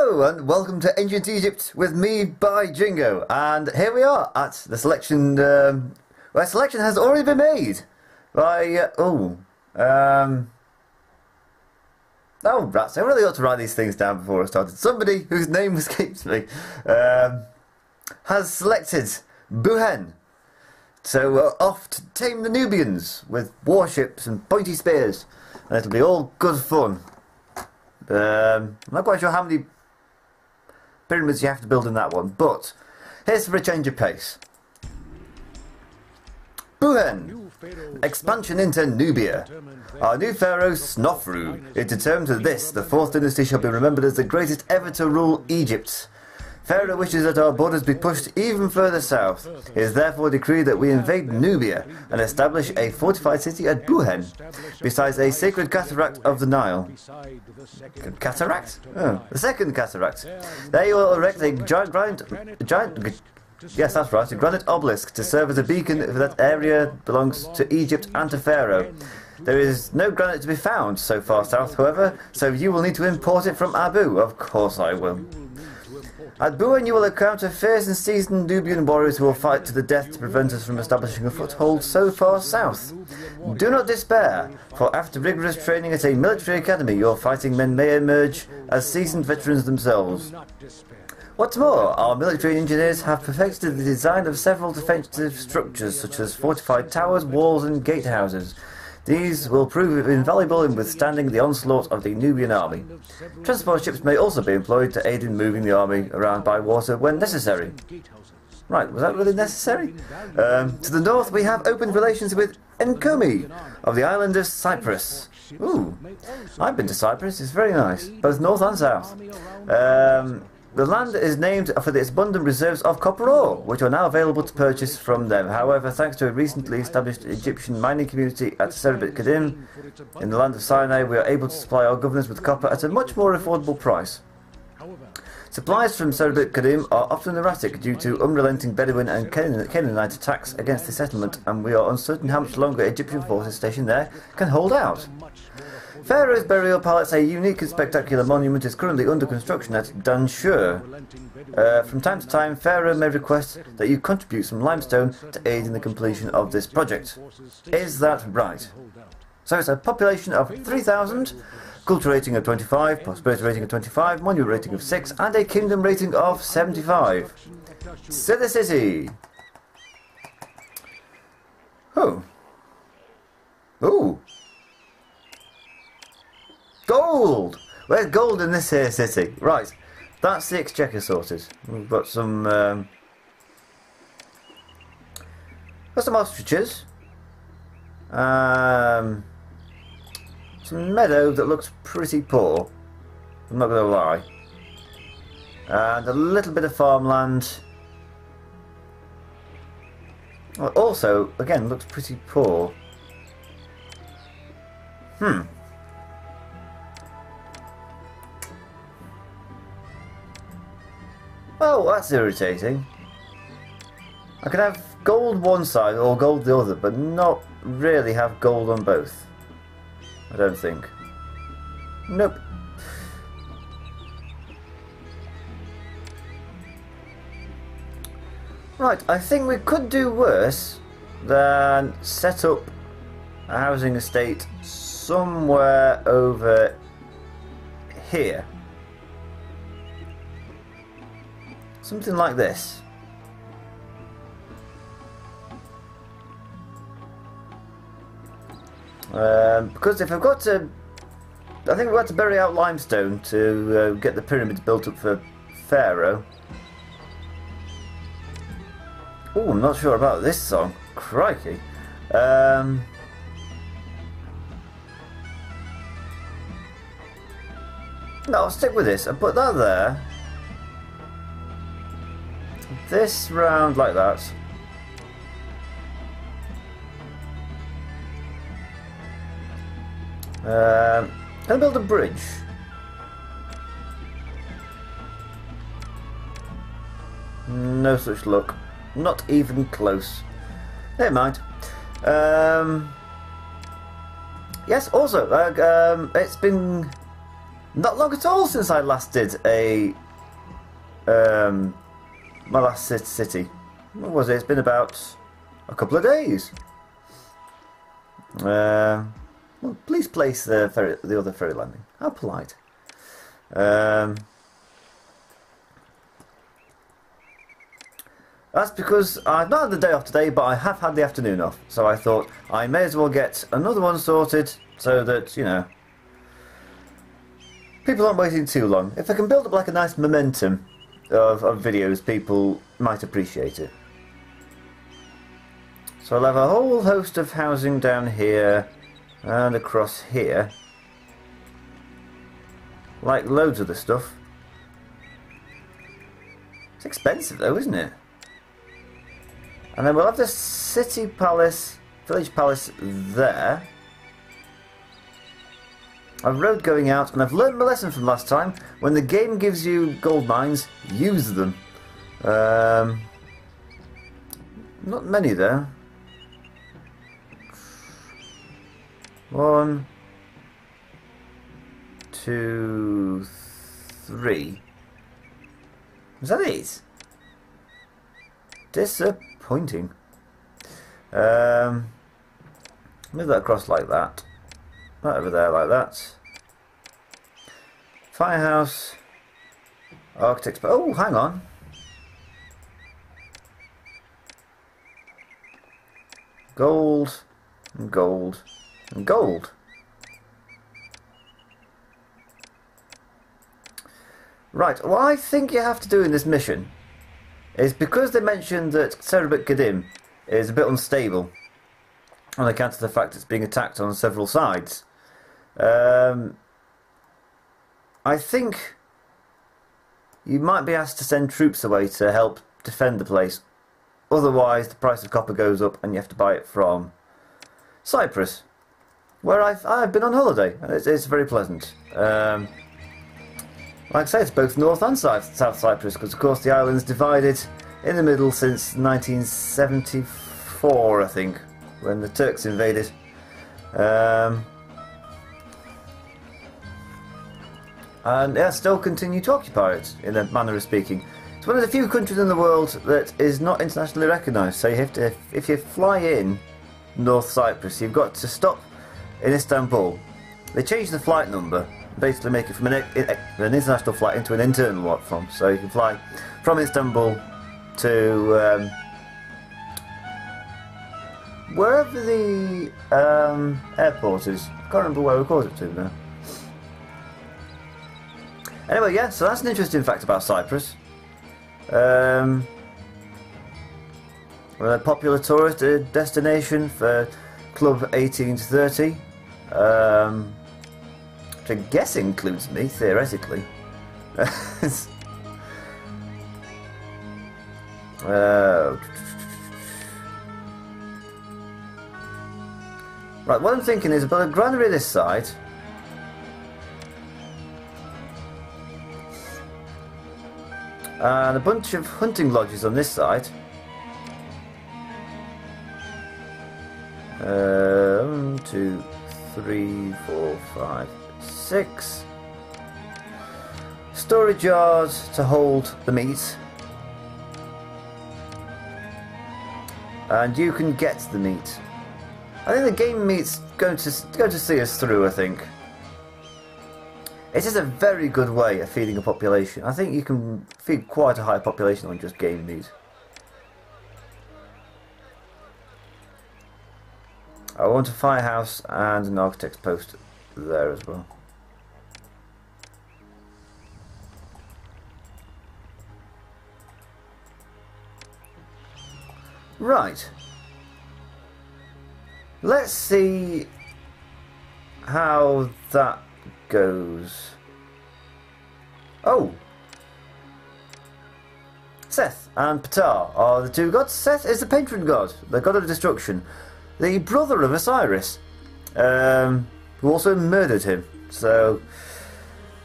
Hello and welcome to Ancient Egypt with me by Jingo, and here we are at the selection. Well, selection has already been made by oh rats! I really ought to write these things down before I started. Somebody whose name escapes me has selected Buhen, so we're off to tame the Nubians with warships and pointy spears, and it'll be all good fun. I'm not quite sure how many pyramids you have to build in that one, but here's for a change of pace. Buhen! Expansion into Nubia. Our new pharaoh, Snofru, is determined that this, the 4th dynasty, shall be remembered as the greatest ever to rule Egypt. Pharaoh wishes that our borders be pushed even further south. It is therefore decreed that we invade Nubia and establish a fortified city at Buhen, besides a sacred cataract of the Nile. Cataract? Oh, the second cataract. They will erect a yes, that's right, a granite obelisk to serve as a beacon if that area belongs to Egypt and to Pharaoh. There is no granite to be found so far south, however, so you will need to import it from Abu. Of course I will. At Buhen you will encounter fierce and seasoned Nubian warriors who will fight to the death to prevent us from establishing a foothold so far south. Do not despair, for after rigorous training at a military academy, your fighting men may emerge as seasoned veterans themselves. What's more, our military engineers have perfected the design of several defensive structures such as fortified towers, walls and gatehouses. These will prove invaluable in withstanding the onslaught of the Nubian army. Transport ships may also be employed to aid in moving the army around by water when necessary. Right, was that really necessary? To the north we have open relations with Nkomi of the island of Cyprus. Ooh, I've been to Cyprus, it's very nice, both north and south. The land is named for its abundant reserves of copper ore, which are now available to purchase from them. However, thanks to a recently established Egyptian mining community at Serebit Kadim, in the land of Sinai, we are able to supply our governors with copper at a much more affordable price. Supplies from Serebit Kadim are often erratic due to unrelenting Bedouin and Canaanite attacks against the settlement, and we are uncertain how much longer Egyptian forces stationed there can hold out. Pharaoh's burial palace, a unique and spectacular monument, is currently under construction at Danshur. From time to time, Pharaoh may request that you contribute some limestone to aid in the completion of this project. Is that right? So it's a population of 3,000, culture rating of 25, prosperity rating of 25, monument rating of 6, and a kingdom rating of 75. To the city! Oh. Ooh. Gold! Where's gold in this here city? Right, that's the exchequer sorted. We've got some ostriches. Some meadow that looks pretty poor, I'm not going to lie. And a little bit of farmland. Well, also, again, looks pretty poor. Oh, that's irritating. I could have gold one side or gold the other, but not really have gold on both. I don't think. Nope. Right, I think we could do worse than set up a housing estate somewhere over here. Something like this. Because if I've got to... I think we've got to bury out limestone to get the pyramids built up for Pharaoh. Oh, I'm not sure about this song. Crikey. No, I'll stick with this. I'll put that there. This round like that. Can I build a bridge? No such luck. Not even close. Never mind. Yes, also, it's been Not long at all since I last did a my last city. What was it? It's been about a couple of days. Well, please place the other ferry landing. How polite. That's because I've not had the day off today, but I have had the afternoon off. So I thought I may as well get another one sorted so that, you know, people aren't waiting too long. If I can build up like a nice momentum of videos, people might appreciate it. So I'll have a whole host of housing down here and across here. Like loads of the stuff. It's expensive though, isn't it? And then we'll have the city palace, village palace there. A road going out, and I've learned my lesson from last time. When the game gives you gold mines, use them. Not many there. 1, 2, 3. Was that it? Disappointing. Move that across like that. Right over there like that. Firehouse. Architects. Oh, hang on. Gold. And gold. And gold. Right, what I think you have to do in this mission is, because they mentioned that Cerebit Kadim is a bit unstable on account of the fact it's being attacked on several sides. I think you might be asked to send troops away to help defend the place. Otherwise, the price of copper goes up and you have to buy it from Cyprus, where I've been on holiday, and it's very pleasant. Like I say, it's both North and South Cyprus, because of course the island's divided in the middle since 1974, I think, when the Turks invaded. And yeah, still continue to occupy it, in a manner of speaking. It's one of the few countries in the world that is not internationally recognised, so you have to, if you fly in North Cyprus, you've got to stop in Istanbul. They changed the flight number, basically make it from an international flight into an internal one, so you can fly from Istanbul to wherever the airport is. I can't remember where we called it to now. Anyway, yeah, so that's an interesting fact about Cyprus. We're a popular tourist destination for Club 18 to 30. Which I guess includes me, theoretically. Right, what I'm thinking is about a granary this side. And a bunch of hunting lodges on this side. 1, 2, 3, 4, 5, 6. Storage yards to hold the meat. And you can get the meat. I think the game meat's going to see us through, I think. It is a very good way of feeding a population. I think you can feed quite a high population on just game meat. I want a firehouse and an architect's post there as well. Right. Let's see how that goes. Oh! Seth and Ptah are the two gods. Seth is the patron god, the god of destruction, the brother of Osiris, who also murdered him. So,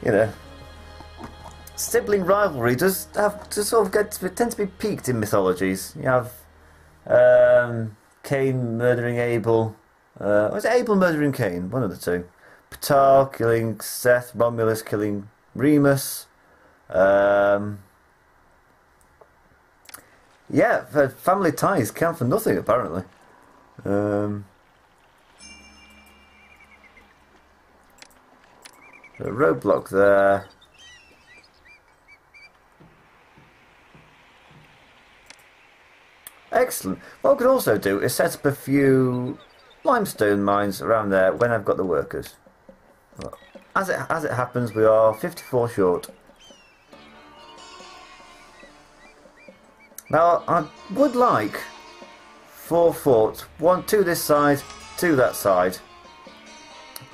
you know, sibling rivalry does have to sort of tend to be peaked in mythologies. You have Cain murdering Abel. Was it Abel murdering Cain? One of the two. Ptah killing Seth, Romulus killing Remus. Yeah, family ties count for nothing apparently. The roadblock there. Excellent. What I could also do is set up a few limestone mines around there when I've got the workers. Well, as it happens, we are 54 short. Now, I would like 4 forts, 2 this side, 2 that side,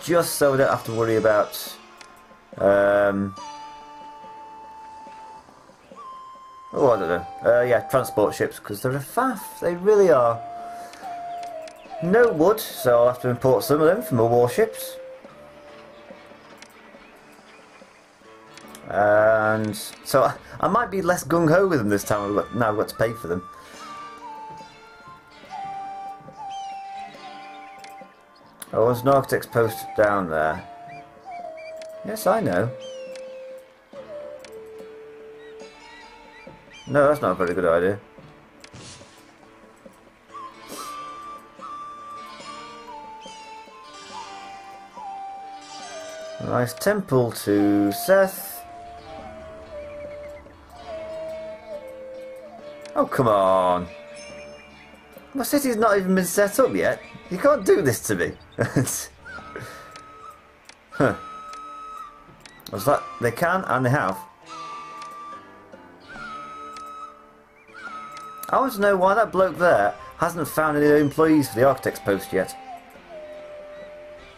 just so I don't have to worry about oh, I don't know. Yeah, transport ships, because they're a faff. They really are. No wood, so I'll have to import some of them from the warships. And so I might be less gung-ho with them this time. Now I've got to pay for them. Oh, there's an architect's post down there. Yes, I know. No, that's not a very good idea. A nice temple to Seth. Oh, come on. My city's not even been set up yet. You can't do this to me. Huh. Was that? They can and they have. I want to know why that bloke there hasn't found any employees for the architect's post yet.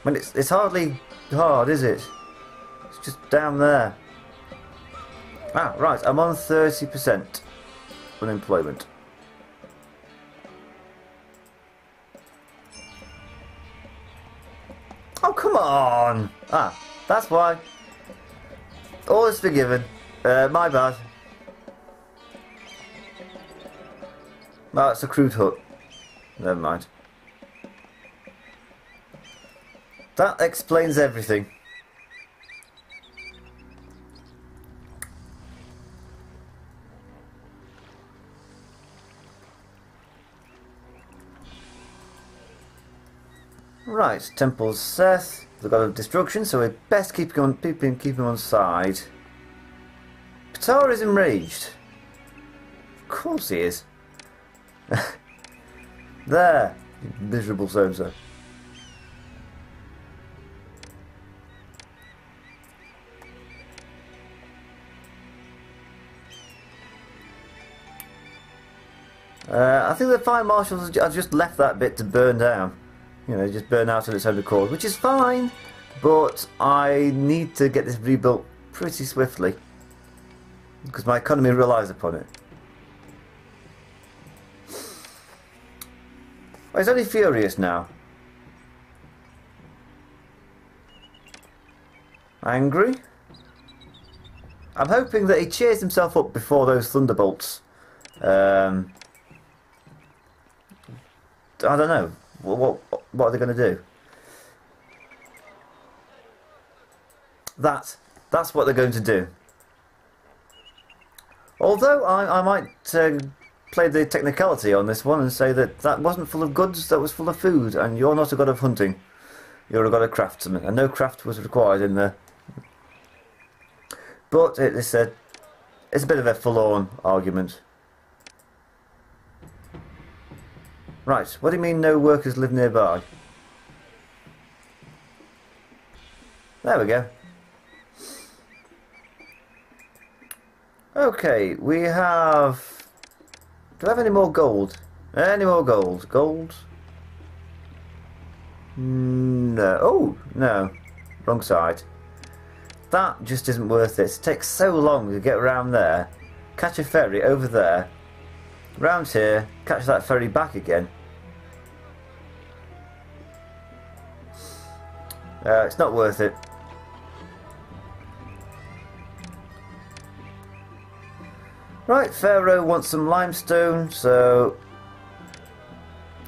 When it's hardly hard, is it? It's just down there. Ah, right, I'm on 30% unemployment. Oh, come on! Ah, that's why. All is forgiven. My bad. Oh, it's a crude hut. Never mind. That explains everything. Right, Temple's Seth. They've got a destruction, so we're best keep him on side. Ptah is enraged. Of course he is. There, you miserable so-and-so. I think the fire marshals have just left that bit to burn down. You know, just burn out on its own accord, which is fine, but I need to get this rebuilt pretty swiftly because my economy relies upon it. Oh, he's only furious now. Angry? I'm hoping that he cheers himself up before those thunderbolts. I don't know. What are they going to do? That's what they're going to do. Although I might play the technicality on this one and say that wasn't full of goods, that was full of food, and you're not a god of hunting. You're a god of craftsman, and no craft was required in there. But it's a bit of a forlorn argument. Right, what do you mean no workers live nearby? There we go. Okay, we have... Do I have any more gold? Any more gold? Gold? No. Oh, no. Wrong side. That just isn't worth it. It takes so long to get around there. Catch a ferry over there. Round here. Catch that ferry back again. It's not worth it. Right, Pharaoh wants some limestone, so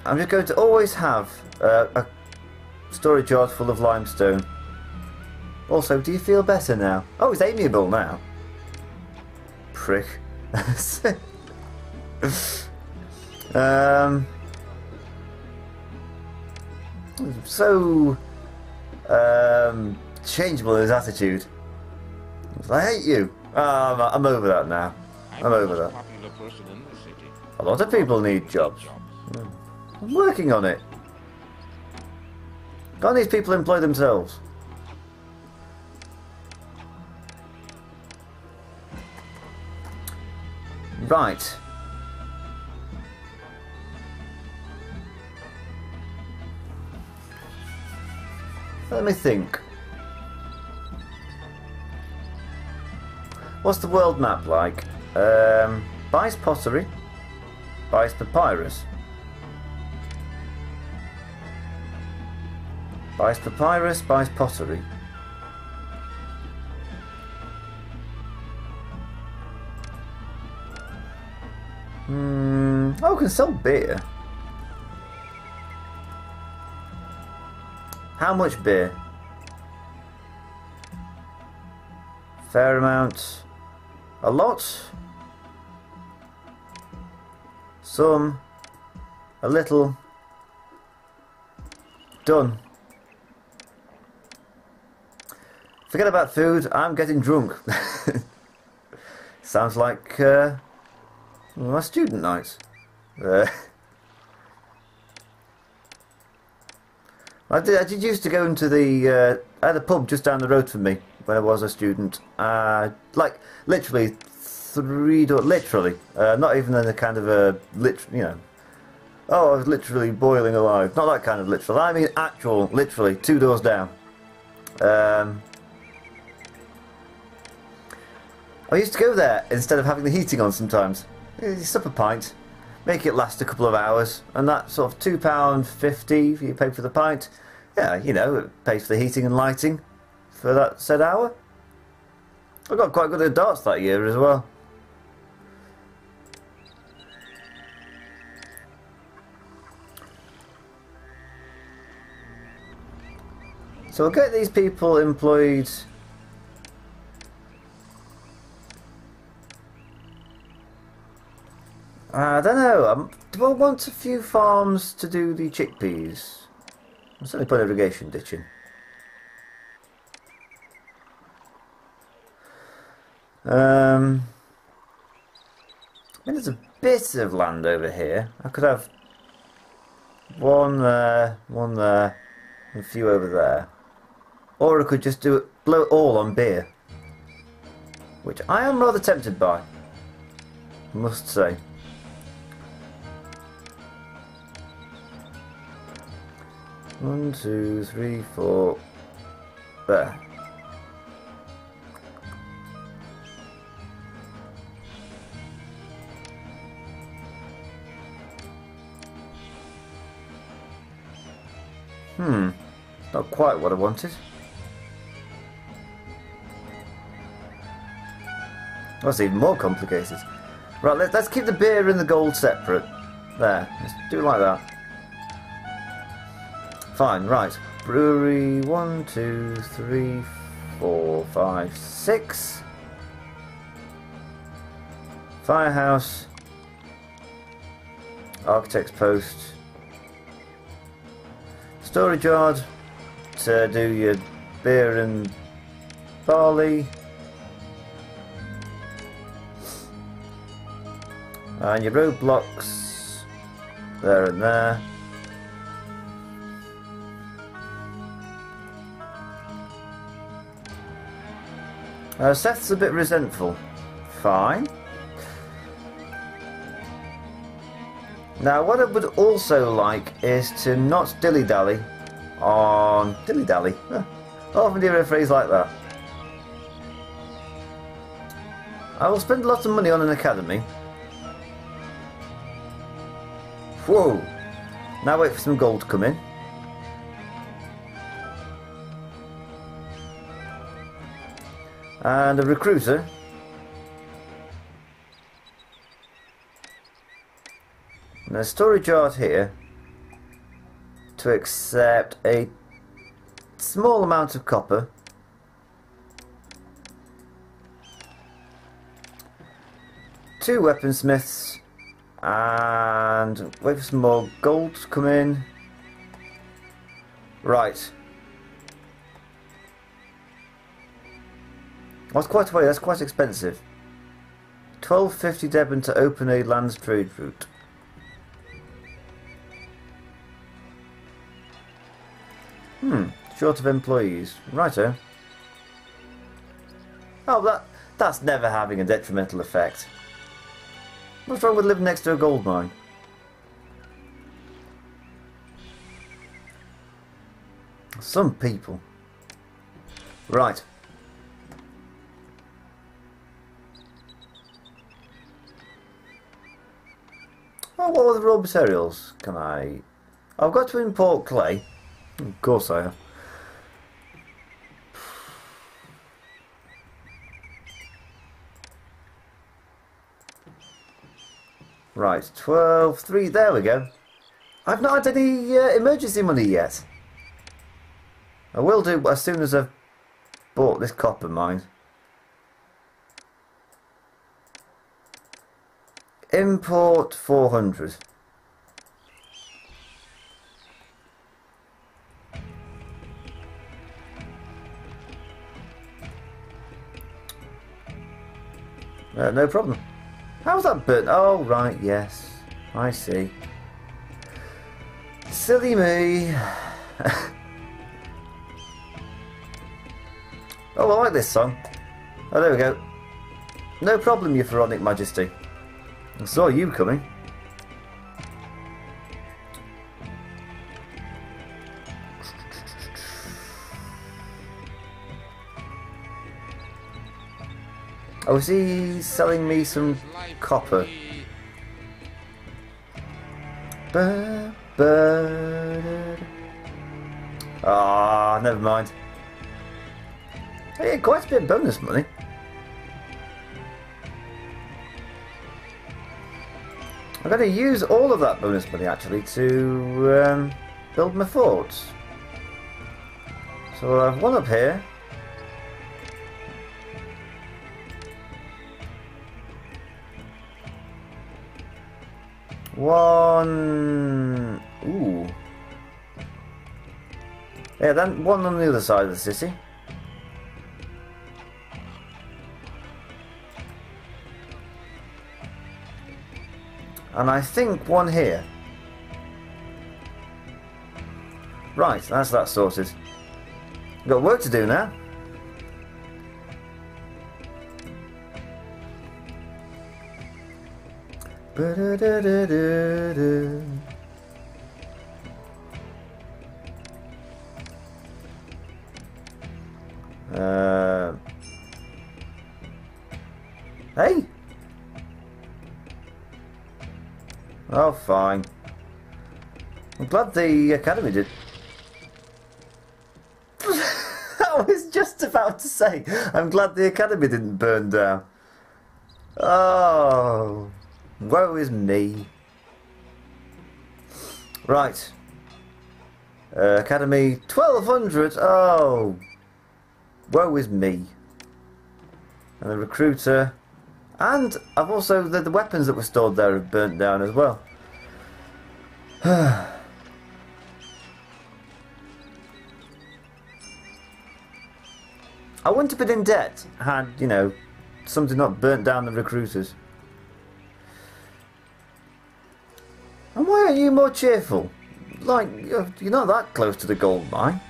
I'm just going to always have a storage yard full of limestone Also, do you feel better now? Oh, it's amiable now. Prick. So changeable in his attitude. I hate you. I'm over that now. I'm over that. A lot of people need jobs. I'm working on it. Can't these people employ themselves? Right. Let me think. What's the world map like? Buys pottery. Buys papyrus. Buys papyrus, buys pottery. Oh, can sell beer. How much beer? Fair amount. A lot. Some. A little. Done. Forget about food, I'm getting drunk. Sounds like my student nights. I did used to go into the I had a pub just down the road from me when I was a student. Like literally 3 doors, literally, not even in a kind of a you know. Oh, I was literally boiling alive. Not that kind of literal. I mean actual, literally 2 doors down. I used to go there instead of having the heating on sometimes. You sup a pint, make it last a couple of hours, and that sort of £2.50 you pay for the pint. Yeah, you know, it pays for the heating and lighting for that said hour. I got quite good at darts that year as well. So we'll get these people employed. I don't know. Do I want a few farms to do the chickpeas? I'll certainly put irrigation ditching. I mean, there's a bit of land over here. I could have one there, and a few over there. Or I could just do it, blow it all on beer. Which I am rather tempted by, I must say. One, 2, 3, 4. There. Not quite what I wanted. That's even more complicated. Right, let's keep the beer and the gold separate. There, let's do it like that. Fine, right. Brewery, 1, 2, 3, 4, 5, 6. Firehouse. Architect's post. Storage yard to do your beer and barley. And your roadblocks there and there. Seth's a bit resentful. Fine. Now what I would also like is to not dilly-dally on... Dilly-dally? I often hear a phrase like that. I will spend lots of money on an academy. Whoa! Now wait for some gold to come in. And a recruiter. And a storage yard here to accept a small amount of copper 2 weaponsmiths. And wait for some more gold to come in. Right. That's quite a way, that's quite expensive. 1250 Devon to open a lands trade route. Short of employees. Righto. Oh, that's never having a detrimental effect. What's wrong with living next to a gold mine? Some people. Right. Oh, what are the raw materials? Can I... I've got to import clay. Of course I have. Right, 12, 3, there we go. I've not had any emergency money yet. I will do as soon as I've bought this copper mine. Import 400. No problem. How's that burnt? Oh, right, yes. I see. Silly me. Oh, I like this song. Oh, there we go. No problem, your Pharaonic Majesty. I saw you coming. Oh, is he selling me some copper? Ah, never mind. Hey, quite a bit of bonus money. I'm going to use all of that bonus money actually to build my forts. So I have one up here. One... Ooh. Yeah, then one on the other side of the city. And I think one here. Right, that's that sorted. Got work to do now. Hey. Oh, fine. I'm glad the academy did. I was just about to say, I'm glad the academy didn't burn down. Oh, woe is me. Right. Academy 1200. Oh, woe is me. And the recruiter. And I've also, the weapons that were stored there have burnt down as well. I wouldn't have been in debt had, you know, something not burnt down the recruiters. And why aren't you more cheerful? Like, you're not that close to the gold mine.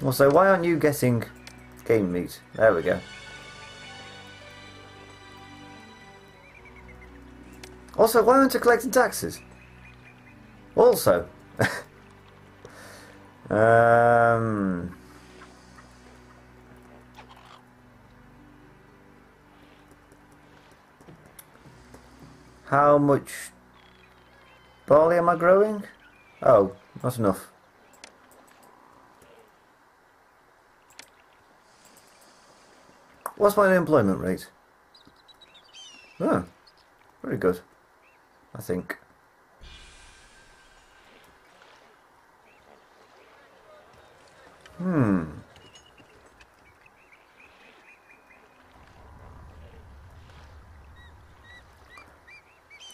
Also, why aren't you getting game meat? There we go. Also, why aren't you collecting taxes? Also. How much barley am I growing? Oh, not enough. What's my unemployment rate? Oh, very good, I think.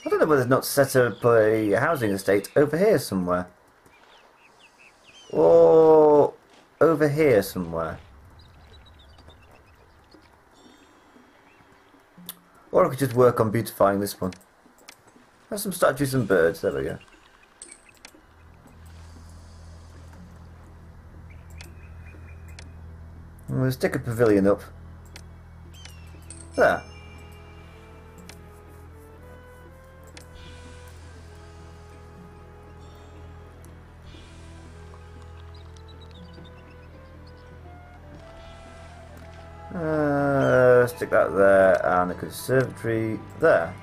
I don't know whether not to set up a housing estate over here somewhere. Or over here somewhere. Or I could just work on beautifying this one. There's some statues and birds, there we go. And we'll stick a pavilion up. There. Stick that there, and a conservatory there.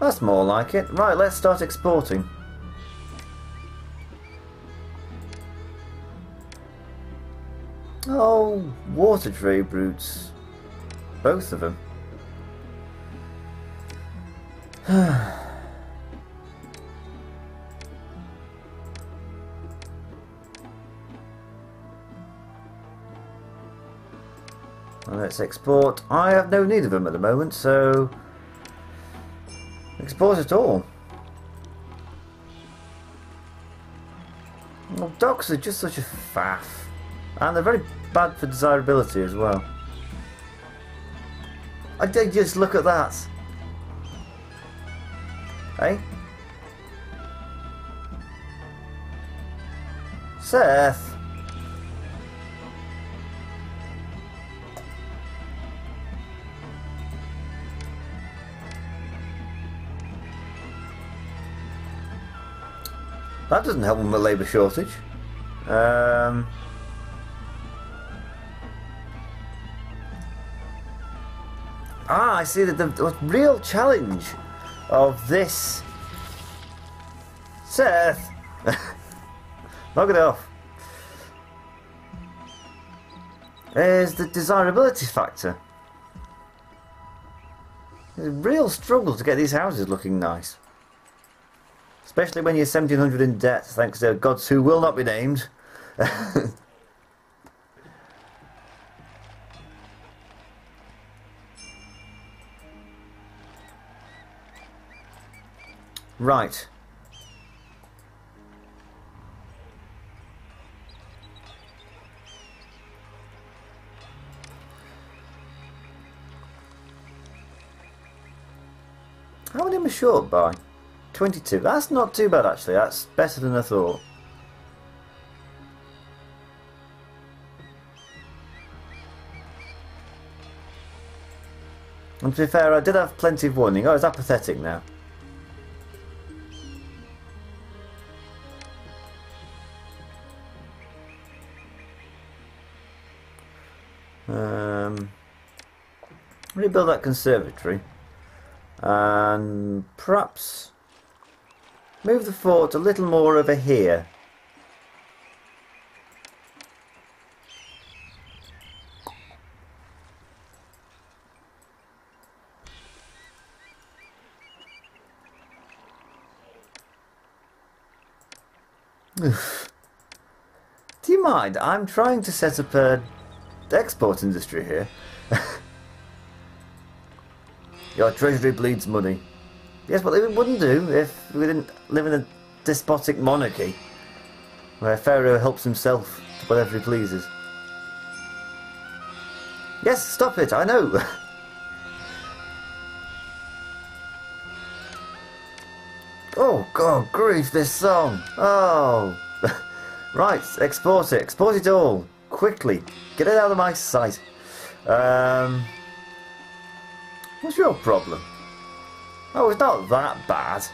That's more like it. Right, let's start exporting. Oh, water trade routes. Both of them. Let's export. I have no need of them at the moment, so export it all. Well, docks are just such a faff, and they're very bad for desirability as well. I did just look at that. Hey, Seth. That doesn't help with the labour shortage. I see that the real challenge of this... Seth! Knock it off. Is the desirability factor. It's a real struggle to get these houses looking nice. Especially when you're 1700 in debt, thanks to gods who will not be named. Right. How many am I short by? 22. That's not too bad actually. That's better than I thought. And to be fair, I did have plenty of warning. Oh, is that pathetic now? Rebuild that conservatory. And perhaps move the fort a little more over here. Oof. Do you mind? I'm trying to set up a export industry here. Your treasury bleeds money. Yes, but it wouldn't do if we didn't live in a despotic monarchy where Pharaoh helps himself to whatever he pleases. Yes, stop it, I know. Oh, God, grief, this song. Oh. Right, export it. Export it all. Quickly. Get it out of my sight. What's your problem? Oh, it's not that bad.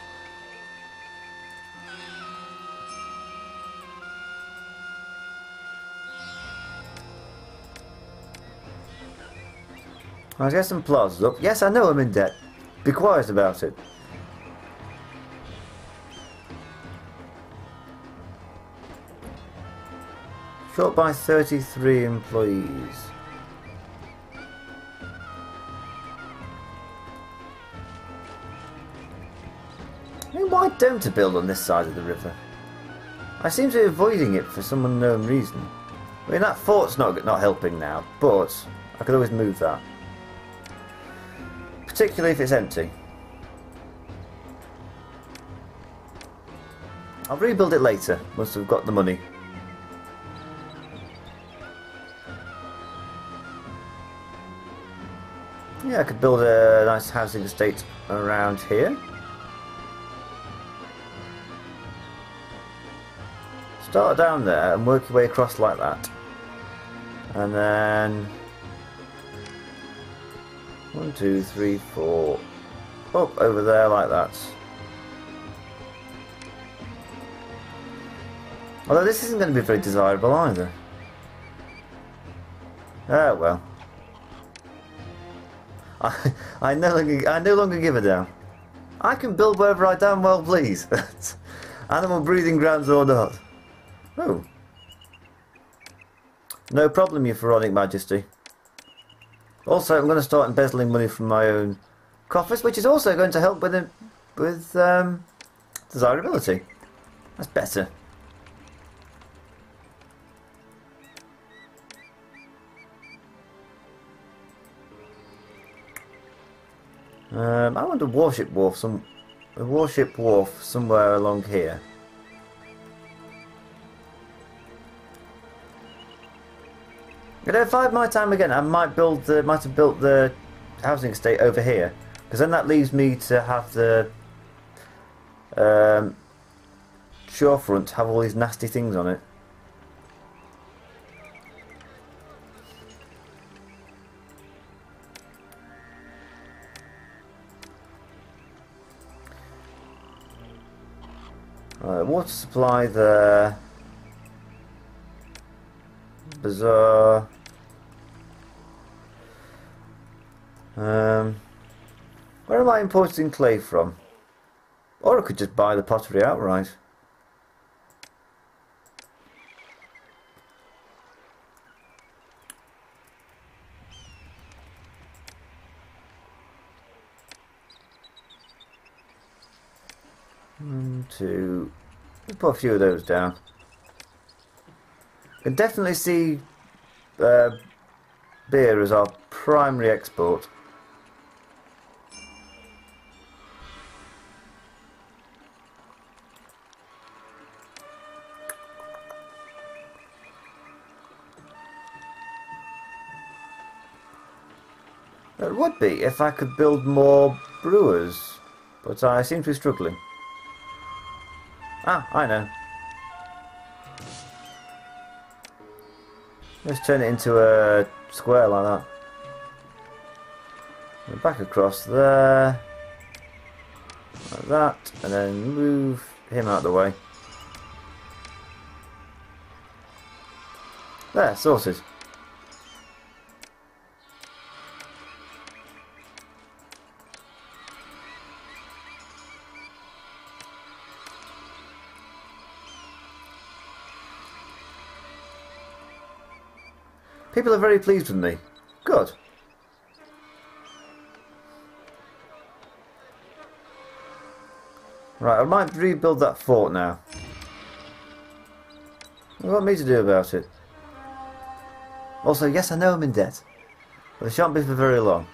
I'll get some plazas up. Yes, I know I'm in debt. Be quiet about it. Short by 33 employees. I mean, why don't I build on this side of the river? I seem to be avoiding it for some unknown reason. I mean, that fort's not helping now, but I could always move that. Particularly if it's empty. I'll rebuild it later, once we've got the money. Yeah, I could build a nice housing estate around here. Start down there and work your way across like that. And then 1, 2, 3, 4 up over there like that. Although this isn't going to be very desirable either. Oh well. I no longer give a damn. I can build wherever I damn well please. Animal breeding grounds or not. Oh. No problem, your Pharaonic Majesty. Also, I'm going to start embezzling money from my own coffers, which is also going to help with desirability. That's better. I want a warship wharf somewhere along here. You know, if I had my time again, I might have built the housing estate over here, because then that leaves me to have the shorefront have all these nasty things on it. Water supply there. Bazaar. Where am I importing clay from? Or I could just buy the pottery outright. One, two. Let's put a few of those down. I can definitely see beer as our primary export. It would be if I could build more brewers, but I seem to be struggling. Ah, I know. Let's turn it into a square like that. And back across there. Like that. And then move him out of the way. There, sorted. People are very pleased with me. Good. Right, I might rebuild that fort now. What do you want me to do about it? Also, yes, I know I'm in debt. But it shan't be for very long.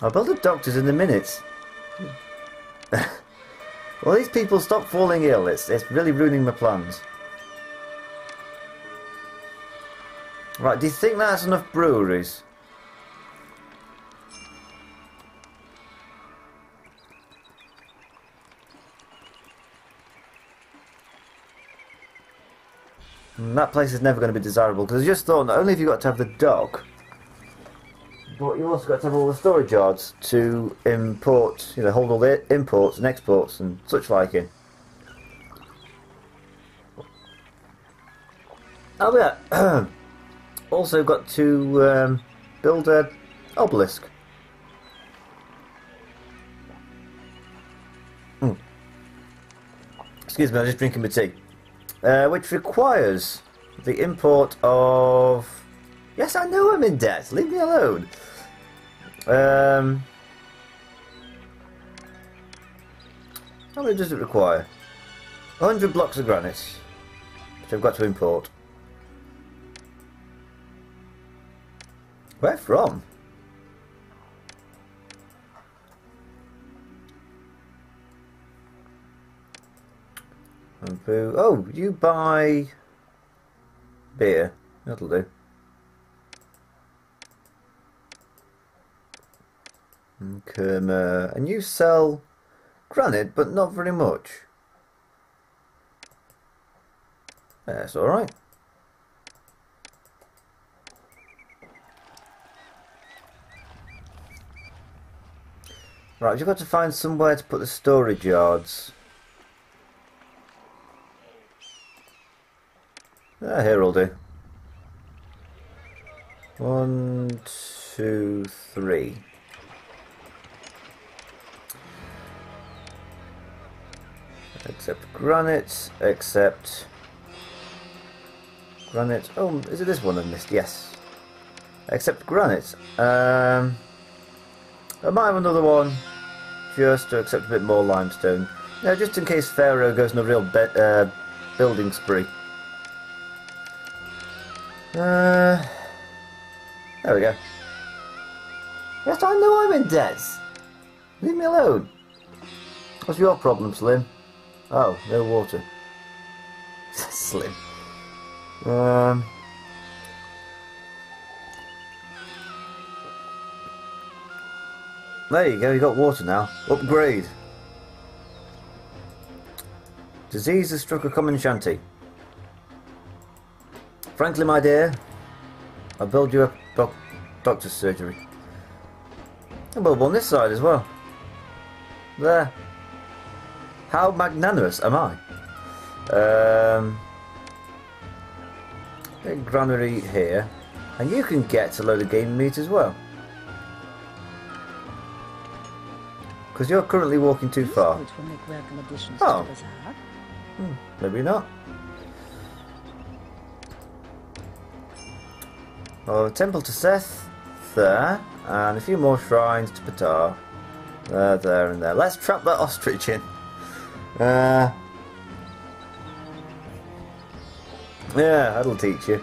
I'll build up doctors in a minute. Well, these people stop falling ill. It's really ruining my plans. Right, do you think that's enough breweries? That place is never going to be desirable, because I just thought not only have you got to have the dock, but you also got to have all the storage yards to import, you know, hold all the imports and exports and such like in. Oh yeah, also got to build a obelisk. Excuse me, I'm just drinking my tea. Which requires The import of... Yes, I know I'm in debt. Leave me alone. How many does it require? 100 blocks of granite, which I've got to import. Where from? Oh, you buy beer. That'll do. And you sell granite, but not very much. That's alright. Right, you've got to find somewhere to put the storage yards. Here will do. 1, 2, 3. Accept granite, accept granite. Oh, is it this one I missed? Yes. Accept granite. I might have another one just to accept a bit more limestone. Yeah, just in case Pharaoh goes on a real building spree. There we go. Yes, I know I'm in debt. Leave me alone. What's your problem, Slim? Oh, no water. Slim. There you go, you got water now. Upgrade. Disease has struck a common shanty. Frankly, my dear, I'll build you a doctor's surgery. I'll build one this side as well. There. How magnanimous am I? A granary here. And you can get a load of game meat as well. Because you're currently walking too far. Oh. Maybe not. Oh, a temple to Seth. There. And a few more shrines to Ptah. There and there. Let's trap that ostrich in. Yeah, that'll teach you.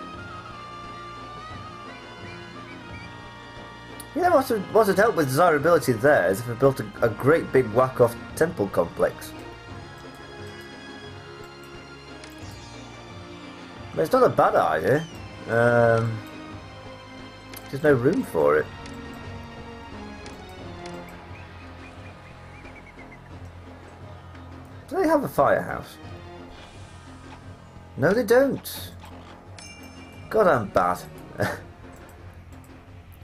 You know what would help with desirability there is if we built a great big whack-off temple complex. But it's not a bad idea. There's no room for it. Do they have a firehouse? No, they don't. God, I'm bad.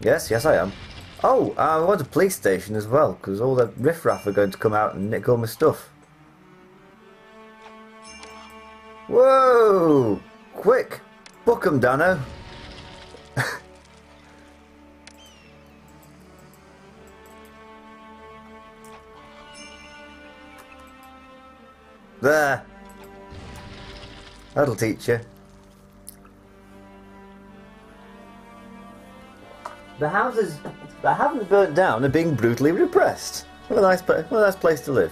Yes, I am. Oh, I want a police station as well, because all the riffraff are going to come out and nick all my stuff. Whoa! Quick! Book 'em, Dano. There. That'll teach you. The houses that haven't burnt down are being brutally repressed. What a nice place to live.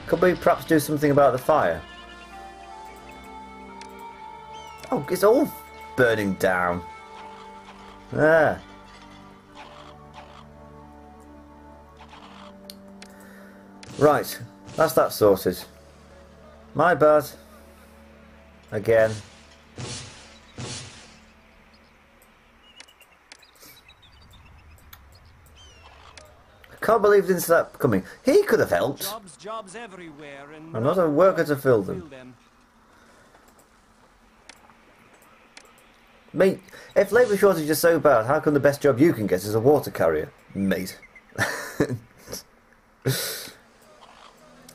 Could we perhaps do something about the fire? Oh, it's all burning down. There. Right, that's that sorted. My bad. Again. I can't believe didn't see that coming. He could have helped. Jobs everywhere and I'm not a worker to fill them. Mate, if labour shortage is so bad, how come the best job you can get is a water carrier? Mate.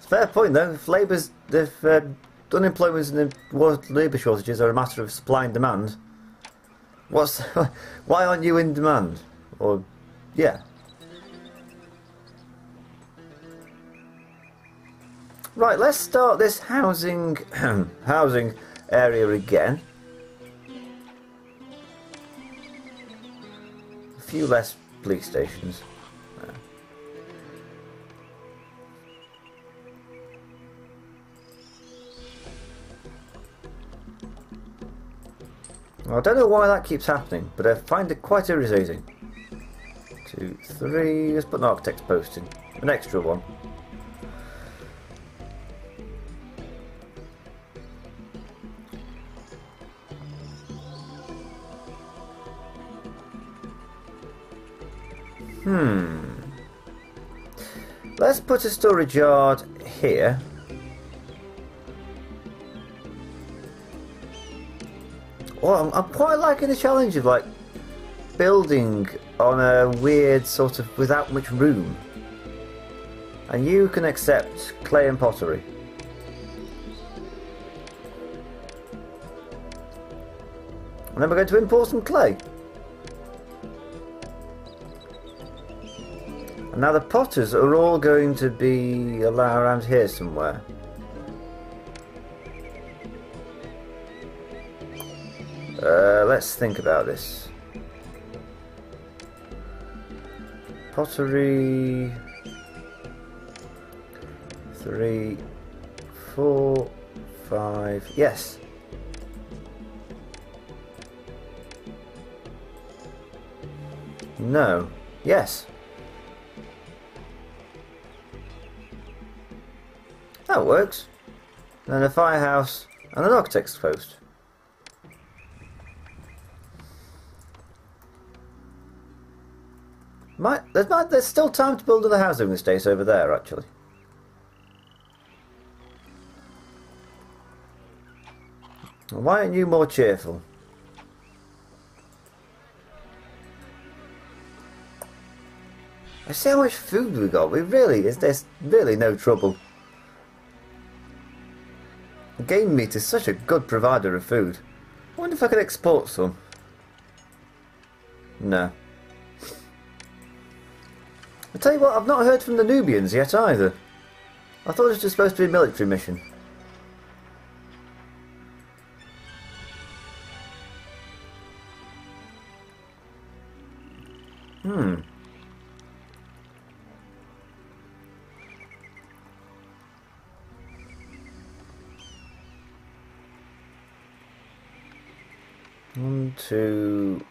Fair point though. If unemployment and labour shortages are a matter of supply and demand, why aren't you in demand? Or yeah. Right, let's start this housing housing area again. A few less police stations. Well, I don't know why that keeps happening, but I find it quite irritating. 2, 3. Let's put an architect's post in. An extra one. Let's put a storage yard here. Well, I'm quite liking the challenge of like building on a weird sort of without much room. And you can accept clay and pottery. And then we're going to import some clay. And now the potters are all going to be allowed around here somewhere. Let's think about this. Pottery. 3, 4, 5. Yes. No. Yes. That works. And then a firehouse and an architect's post. There's still time to build other housing estates over there, actually. Why aren't you more cheerful? I see how much food we got. There's really no trouble. Game meat is such a good provider of food. I wonder if I could export some. No. I tell you what, I've not heard from the Nubians yet either. I thought it was just supposed to be a military mission. One, two.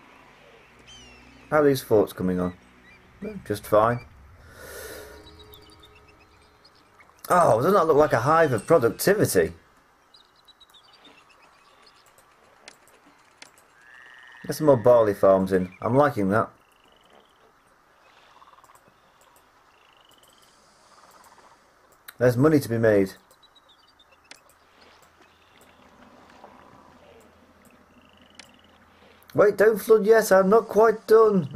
How are these forts coming on? Just fine. Oh, doesn't that look like a hive of productivity? Get some more barley farms in. I'm liking that. There's money to be made. Wait, don't flood yet, I'm not quite done.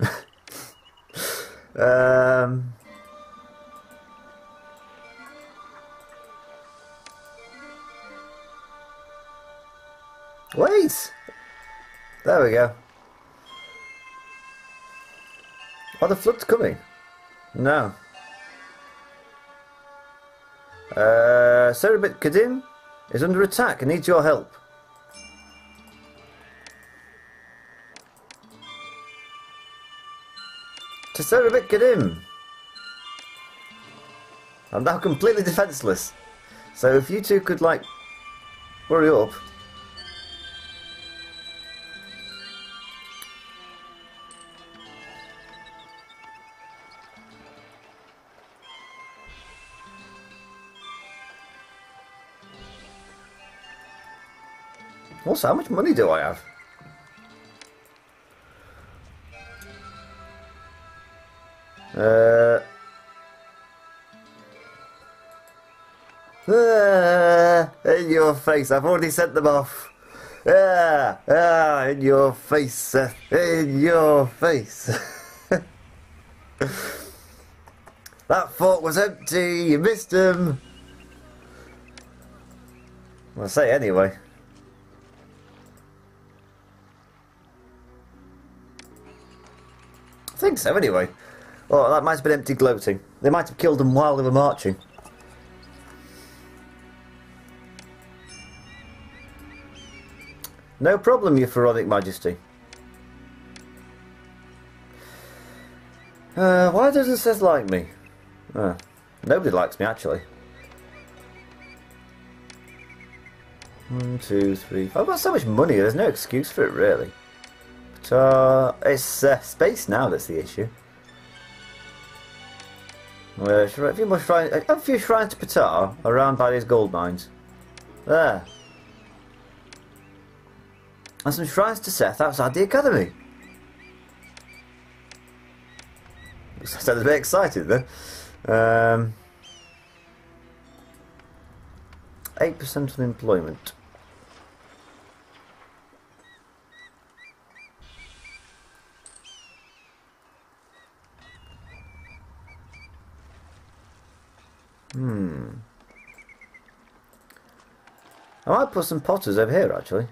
Wait! There we go. Are the floods coming? No. Serabit Kadim is under attack and needs your help. To Serabit Kadim! I'm now completely defenceless. So if you two could, like, hurry up. Also, how much money do I have? In your face, I've already sent them off. In your face, Seth. In your face. That fort was empty, you missed him. Well, say anyway. I think so, anyway. Oh, that might have been empty gloating. They might have killed them while they were marching. No problem, your Pharaonic Majesty. Why doesn't Seth like me? Nobody likes me, actually. 1, 2, 3. I've got so much money, there's no excuse for it, really. But, it's space now that's the issue. A few shrines to Ptah around by these gold mines. There. And some shrines to Seth outside the academy. I sounded a bit excited then. 8% unemployment. I might put some potters over here actually.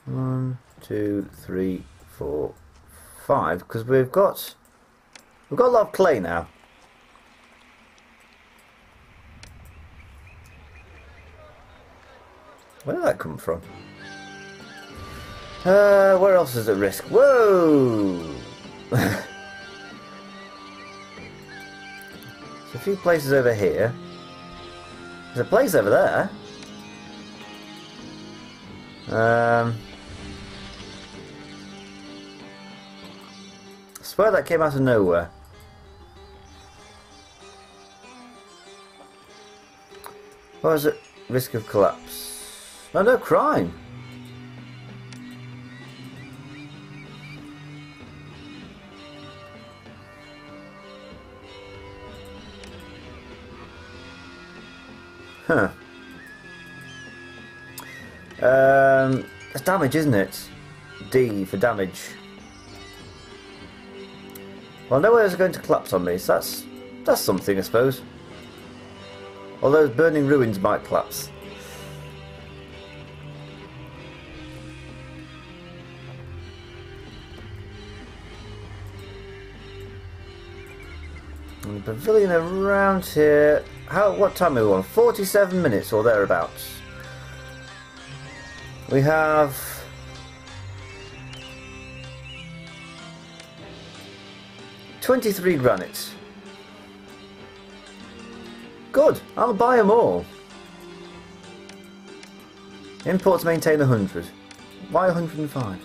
1, 2, 3, 4, 5, because we've got a lot of clay now. Where did that come from? Where else is at risk? Whoa! There's a few places over here. There's a place over there. I swear that came out of nowhere. What was it? Risk of collapse. No crime. Huh. It's damage, isn't it? D for damage. Well, nowhere's going to collapse on me, so that's something, I suppose. Although burning ruins might collapse. And the pavilion around here. What time are we on? 47 minutes or thereabouts. We have 23 granite. Good, I'll buy them all. Imports maintain 100. Why 105?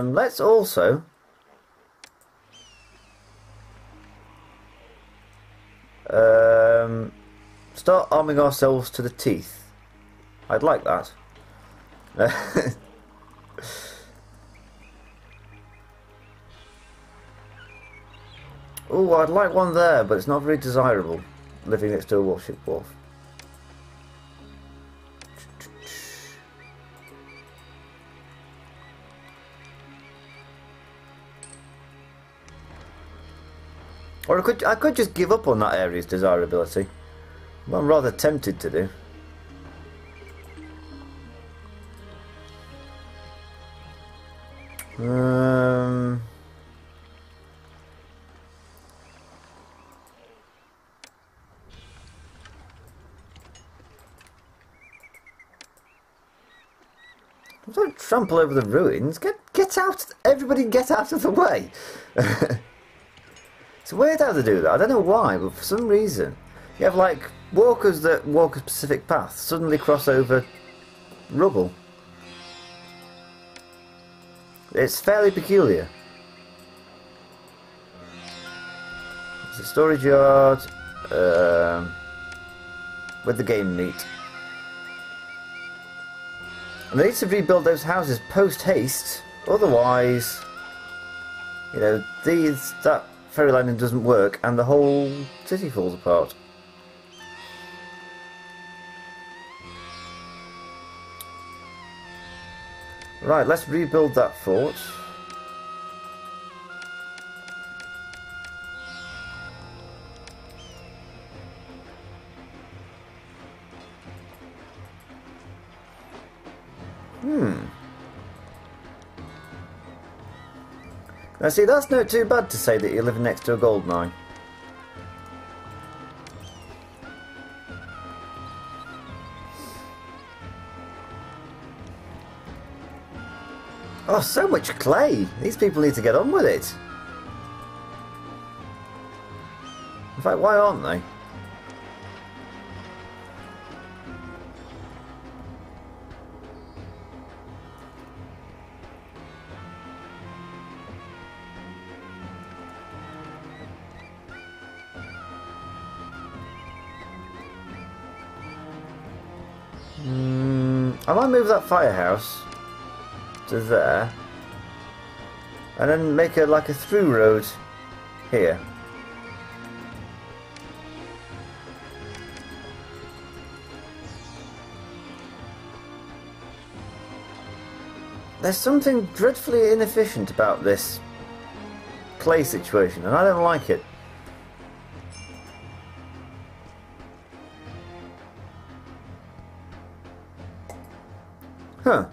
Let's also start arming ourselves to the teeth. I'd like that. Oh, I'd like one there, but it's not very desirable, living next to a warship wharf. Or I could just give up on that area's desirability. What I'm rather tempted to do. Don't trample over the ruins. Get out! Everybody, get out of the way! It's weird how they do that. I don't know why, but for some reason, you have like walkers that walk a specific path suddenly cross over rubble. It's fairly peculiar. It's a storage yard with the game meat. And they need to rebuild those houses post haste, otherwise, you know, that ferry landing doesn't work and the whole city falls apart. Right, let's rebuild that fort. Now see, that's not too bad to say that you're living next to a gold mine. Oh, so much clay! These people need to get on with it. In fact, why aren't they? I might move that firehouse to there, and then make a like a through road here. There's something dreadfully inefficient about this clay situation, and I don't like it. Huh.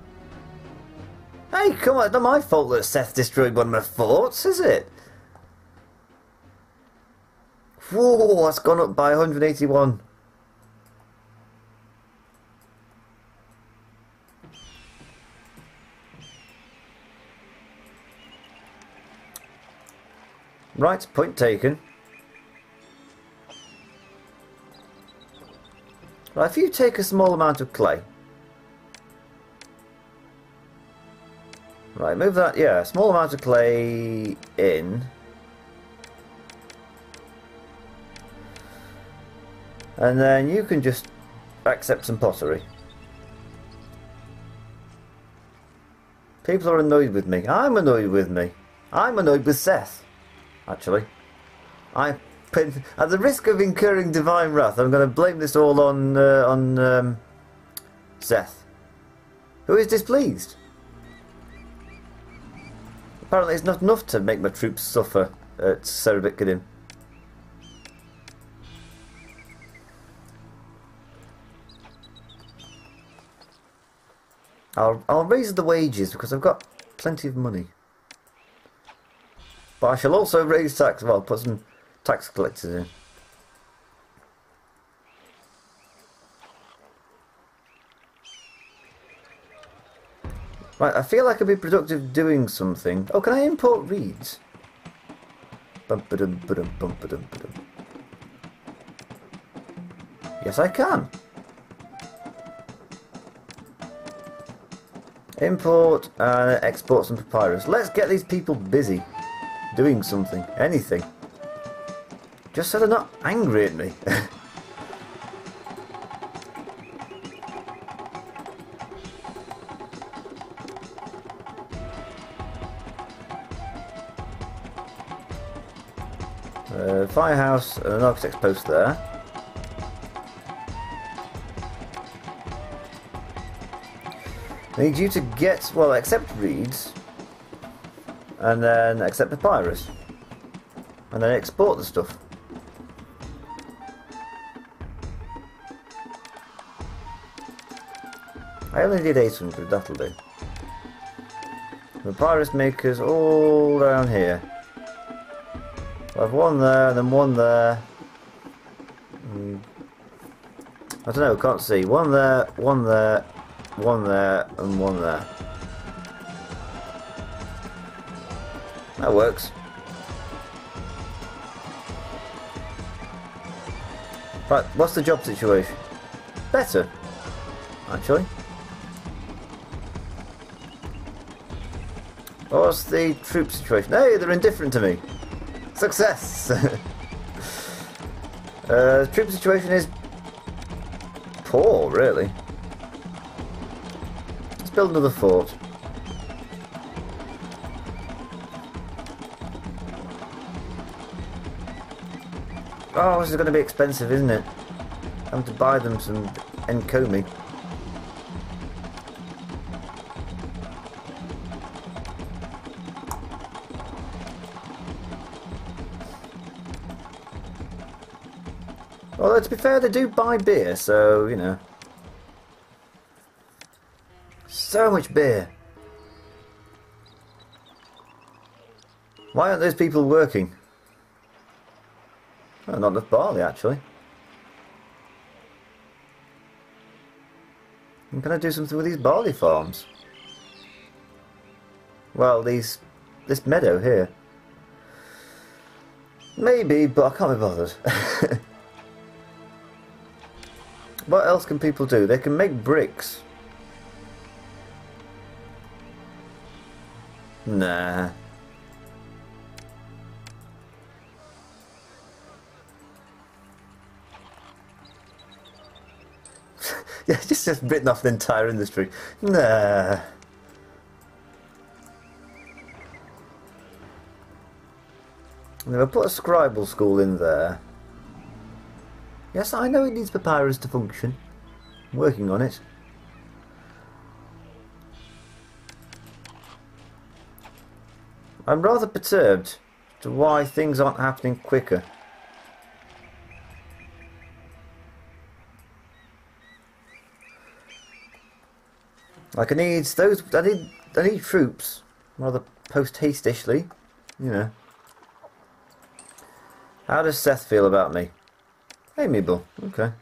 Hey, come on, it's not my fault that Seth destroyed one of my forts, is it? Whoa, that's gone up by 181. Right, point taken. Right, if you take a small amount of clay. Right, move that, yeah, small amount of clay in. And then you can just accept some pottery. People are annoyed with me. I'm annoyed with me. I'm annoyed with Seth, actually. At the risk of incurring divine wrath, I'm going to blame this all on Seth, who is displeased. Apparently it's not enough to make my troops suffer at Serabitkadim. I'll raise the wages because I've got plenty of money. But I shall also raise tax. Well, put some tax collectors in. Right, I feel like I'd be productive doing something. Oh, can I import reeds? Yes, I can. Import and export some papyrus. Let's get these people busy doing something, anything. Just so they're not angry at me. Firehouse and an architect's post there. I need you to get, well, accept reeds and then accept papyrus and then export the stuff. I only did 800, that'll do. Papyrus makers all down here. I have one there and then one there. I don't know, can't see. One there, one there, one there, and one there. That works. Right, what's the job situation? Better, actually. What's the troop situation? Hey, they're indifferent to me. Success! Troop situation is poor, really. Let's build another fort. Oh, this is going to be expensive, isn't it? I have to buy them some encomi. Although, to be fair, they do buy beer, so, you know. So much beer. Why aren't those people working? Oh, not enough barley, actually. And can I do something with these barley farms? Well, this meadow here. Maybe, but I can't be bothered. What else can people do? They can make bricks. Nah. Yeah, just written off the entire industry. Nah. I'm going to put a scribal school in there. Yes, I know it needs papyrus to function. I'm working on it. I'm rather perturbed as to why things aren't happening quicker. Like I need troops rather post-hastishly, you know. How does Seth feel about me? Amiable, okay.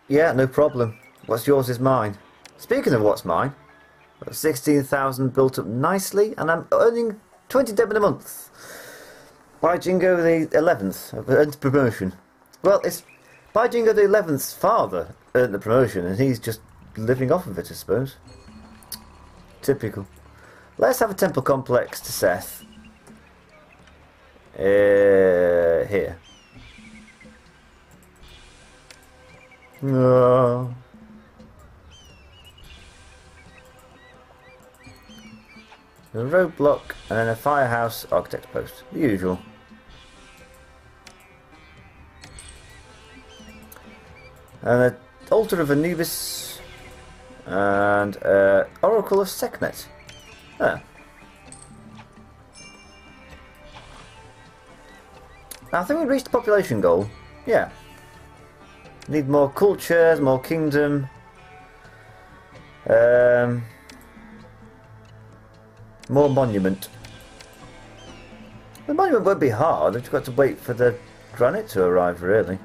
Yeah, no problem. What's yours is mine. Speaking of what's mine, I've got 16,000 built up nicely, and I'm earning 20 deb in a month. By Jingo the 11th, I've earned promotion. Well, it's by Jingo the 11th's father earned the promotion, and he's just living off of it, I suppose. Typical. Let's have a temple complex to Seth. Here. No. A roadblock and then a firehouse architect post. The usual. And an altar of Anubis and Oracle of Sekhmet. Ah. I think we reached the population goal. Yeah. Need more cultures, more kingdom. More monument. The monument won't be hard. I've just got to wait for the granite to arrive, really.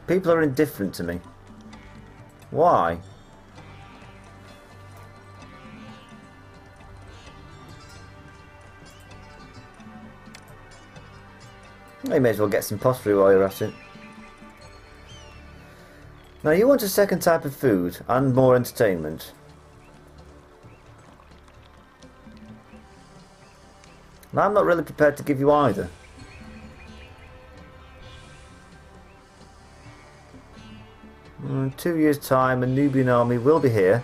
People are indifferent to me. Why? You may as well get some pottery while you're at it. Now you want a second type of food and more entertainment. Now I'm not really prepared to give you either. In 2 years' time a Nubian army will be here.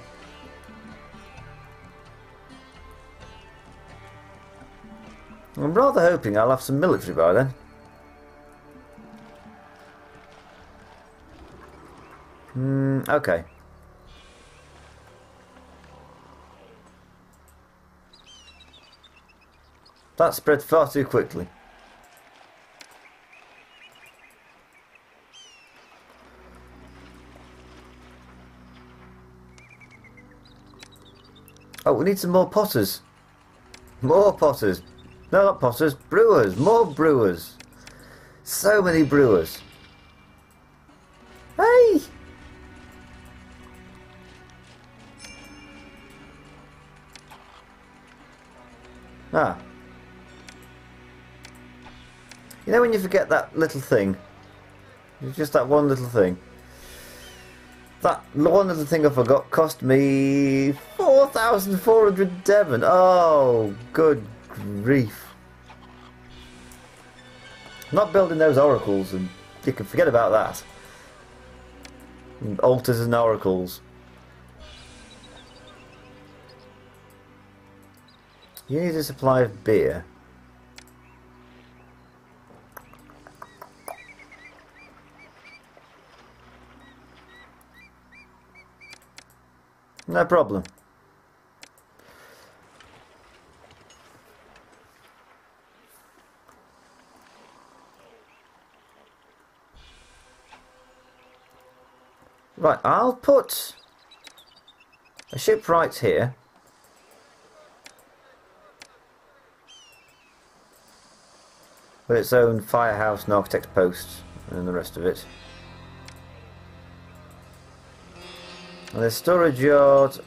I'm rather hoping I'll have some military by then. Okay. That spread far too quickly. Oh, we need some more potters. More potters. No, not potters. Brewers. More brewers. So many brewers. Hey! Ah. You know when you forget that little thing? It's just that one little thing. That one little thing I forgot cost me 4,400 Devon. Oh, good grief. I'm not building those oracles, and you can forget about that. And altars and oracles. You need a supply of beer. No problem. Right, I'll put a ship right here. With its own firehouse and architect's post and the rest of it. And there's storage yard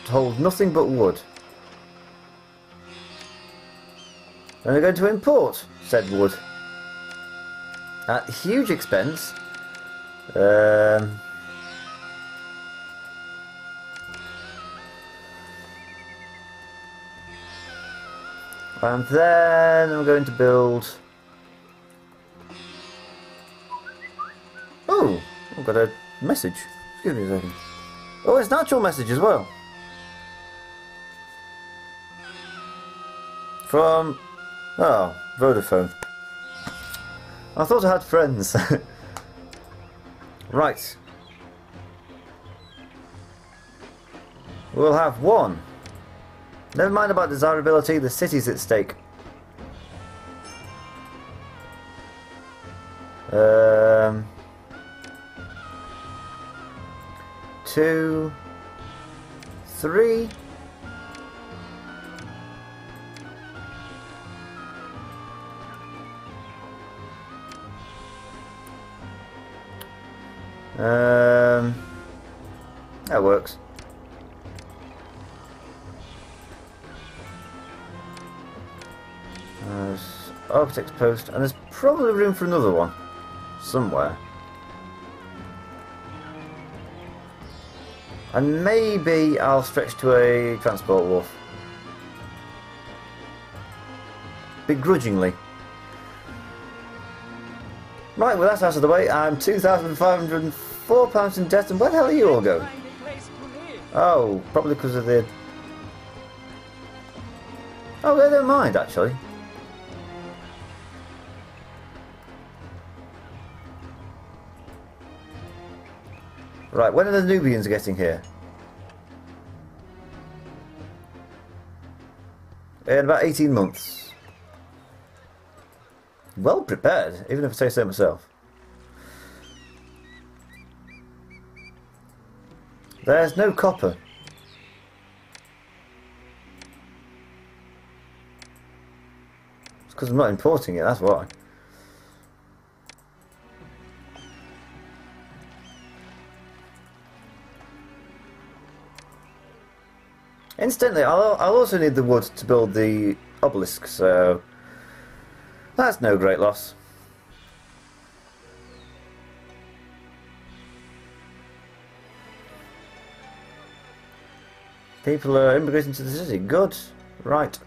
to hold nothing but wood. And we're going to import said wood. At huge expense. And then I'm going to build... Oh! I've got a message. Excuse me a second. Oh, it's an actual message as well. From... Oh, Vodafone. I thought I had friends. Right. We'll have one. Never mind about desirability, the city's at stake. 2, 3. That works. There's architect's post, and there's probably room for another one somewhere. And maybe I'll stretch to a transport wharf. Begrudgingly. Right, well that's out of the way. I'm £2,504 in debt, and where the hell are you all going? Oh, probably because of the... Oh, they don't mind, actually. Right, when are the Nubians getting here? In about 18 months. Well prepared, even if I say so myself. There's no copper. It's because I'm not importing it, that's why. Incidentally, I'll also need the wood to build the obelisk, so that's no great loss. People are immigrating to the city. Good. Right.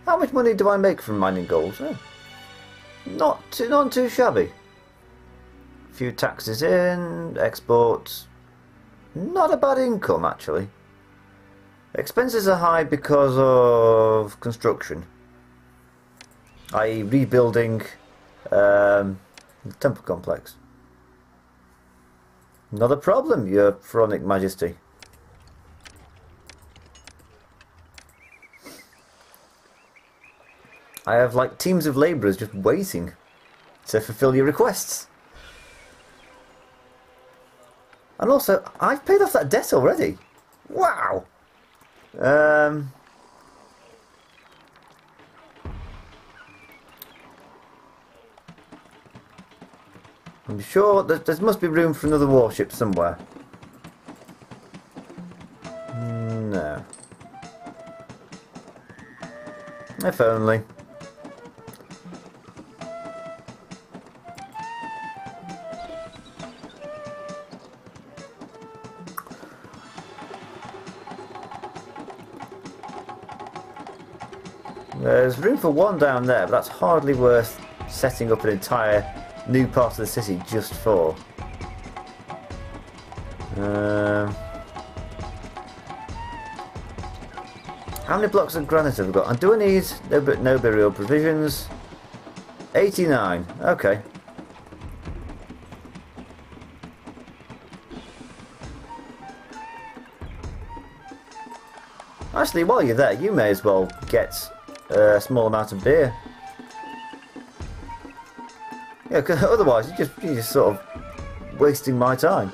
How much money do I make from mining gold? Oh, not too shabby. A few taxes in, exports. Not a bad income, actually. Expenses are high because of construction, i.e. rebuilding the temple complex. Not a problem, your Pharaonic Majesty. I have like teams of labourers just waiting to fulfill your requests. And also, I've paid off that debt already. Wow! I'm sure there must be room for another warship somewhere. No. If only. There's room for one down there, but that's hardly worth setting up an entire new part of the city just for. How many blocks of granite have we got? And do I need no burial provisions? 89. Okay. Actually, while you're there, you may as well get a small amount of beer. Yeah, because otherwise you're just sort of wasting my time.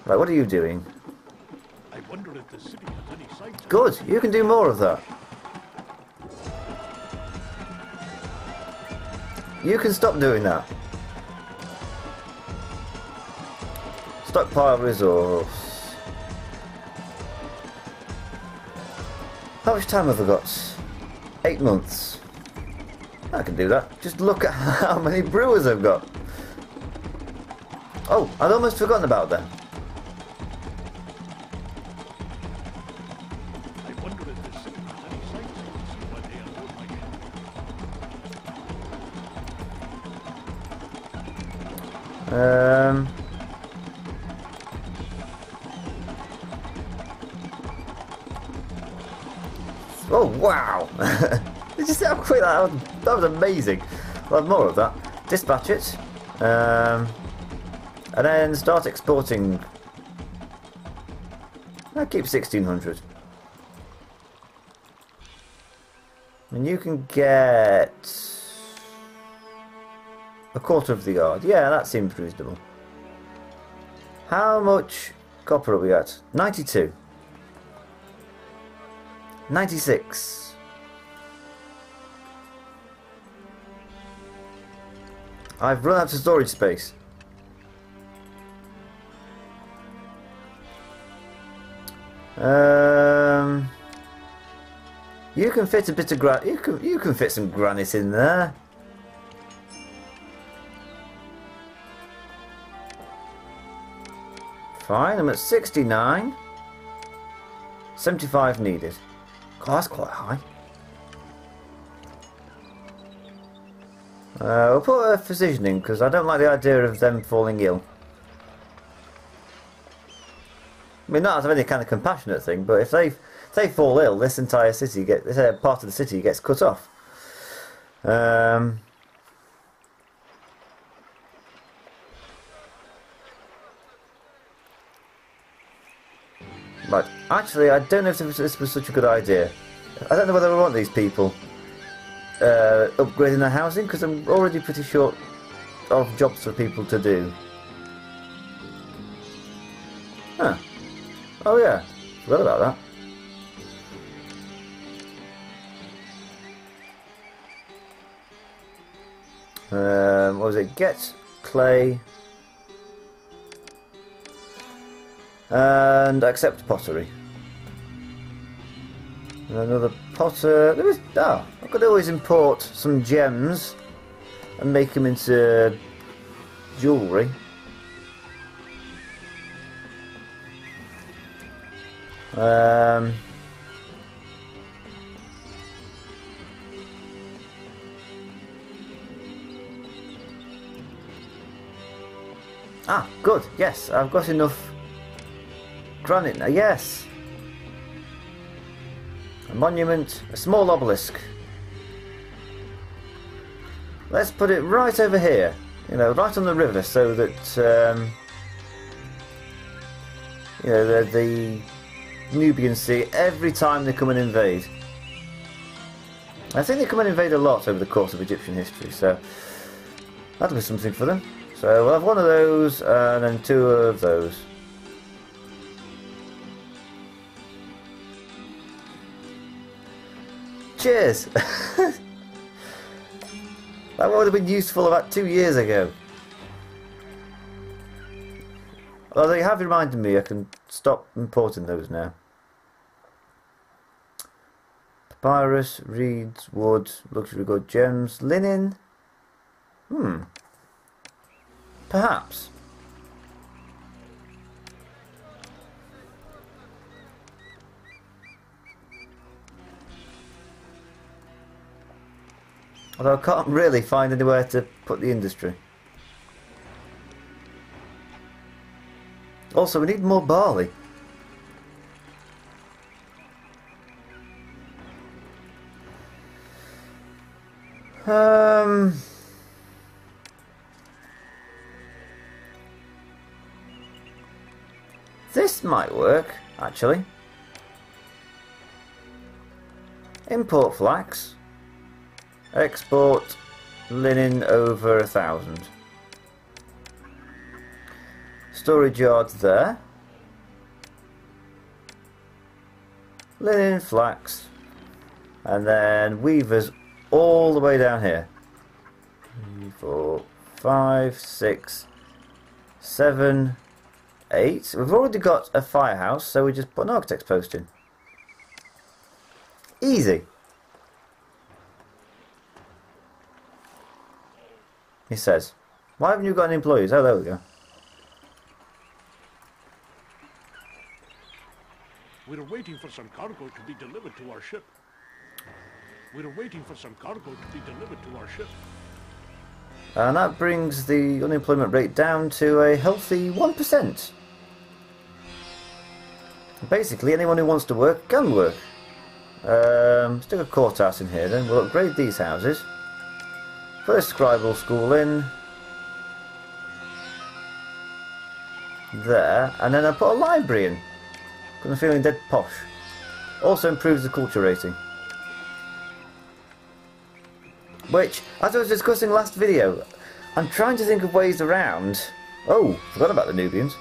Right, what are you doing? I wonder if the city has any sights. Good, you can do more of that. You can stop doing that. Stockpile resource. How much time have I got? 8 months. I can do that. Just look at how many brewers I've got. Oh, I'd almost forgotten about them. I wonder if the city has any sights you can see why they unload my ship. Oh wow! Did you see how quick that was? That was amazing. I'll have more of that. Dispatch it. And then start exporting. I'll keep 1600. And you can get a quarter of the yard. Yeah, that seems reasonable. How much copper are we at? 92. 96. I've run out of storage space. You can fit a bit of you can fit some granite in there. Fine, I'm at 69. 75 needed. God, that's quite high. We'll put a physician in because I don't like the idea of them falling ill. I mean, not as any kind of compassionate thing, but if they fall ill, this entire city this part of the city gets cut off. Right, actually, I don't know if this was such a good idea. I don't know whether I want these people upgrading their housing, because I'm already pretty short of jobs for people to do. Huh. Oh yeah, forgot about that. What was it? Get clay. And accept pottery. And another potter. I could always import some gems and make them into jewellery. Good. Yes, I've got enough granite now. Yes. A monument, a small obelisk. Let's put it right over here. You know, right on the river, so that you know the Nubians see it every time they come and invade. I think they come and invade a lot over the course of Egyptian history, so that'll be something for them. So we'll have one of those and then two of those. Cheers! That would have been useful about 2 years ago. Although you have reminded me, I can stop importing those now. Papyrus, reeds, wood, luxury good gems, linen. Perhaps. Although I can't really find anywhere to put the industry. Also, we need more barley. This might work, actually. Import flax. Export linen over 1,000. Storage yard there. linen, flax, and then weavers all the way down here. 3, 4, 5, 6, 7, 8. We've already got a firehouse, so we just put an architect's post in. Easy. He says, why haven't you got any employees? Oh, there we go. We're waiting for some cargo to be delivered to our ship. We're waiting for some cargo to be delivered to our ship. And that brings the unemployment rate down to a healthy 1%. Basically, anyone who wants to work can work. Stick a courthouse in here then. We'll upgrade these houses. First scribal school in. There. And then I put a library in. Because I'm feeling dead posh. Also improves the culture rating. Which, as I was discussing last video, I'm trying to think of ways around... Oh, forgot about the Nubians.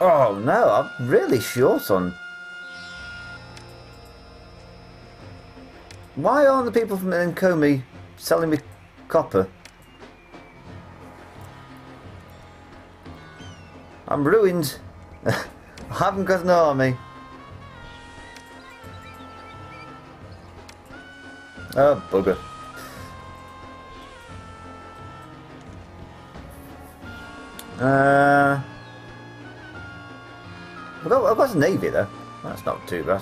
Oh no, I'm really short on... Why aren't the people from Nkomi selling me copper? I'm ruined. I haven't got an army. Oh, bugger. I've got a navy though. That's not too bad.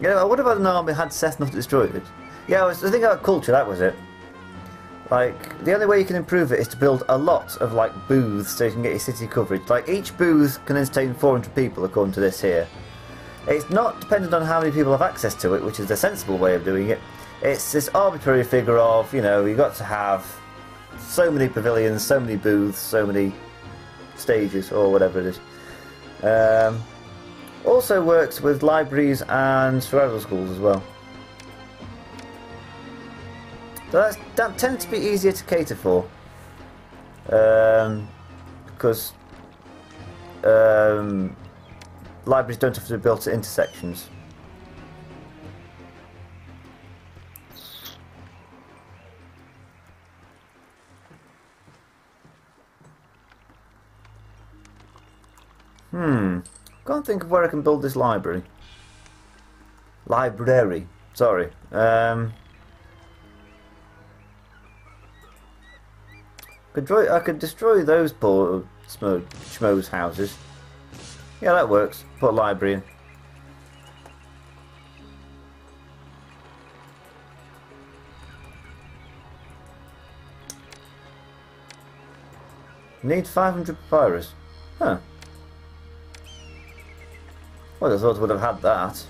Yeah, I would have had an army had Seth not destroyed it. Yeah, I was thinking about culture, that was it. Like, the only way you can improve it is to build a lot of, like, booths so you can get your city coverage. Like, each booth can entertain 400 people, according to this here. It's not dependent on how many people have access to it, which is the sensible way of doing it. It's this arbitrary figure of, you know, you've got to have so many pavilions, so many booths, so many stages, or whatever it is. Also works with libraries and survival schools as well. So that tends to be easier to cater for. Because libraries don't have to be built at intersections. Can't think of where I can build this library. Sorry. I could destroy those poor schmoes houses. Yeah, that works. Put a library in. Need 500 papyrus. Huh. Well, I thought I would have had that.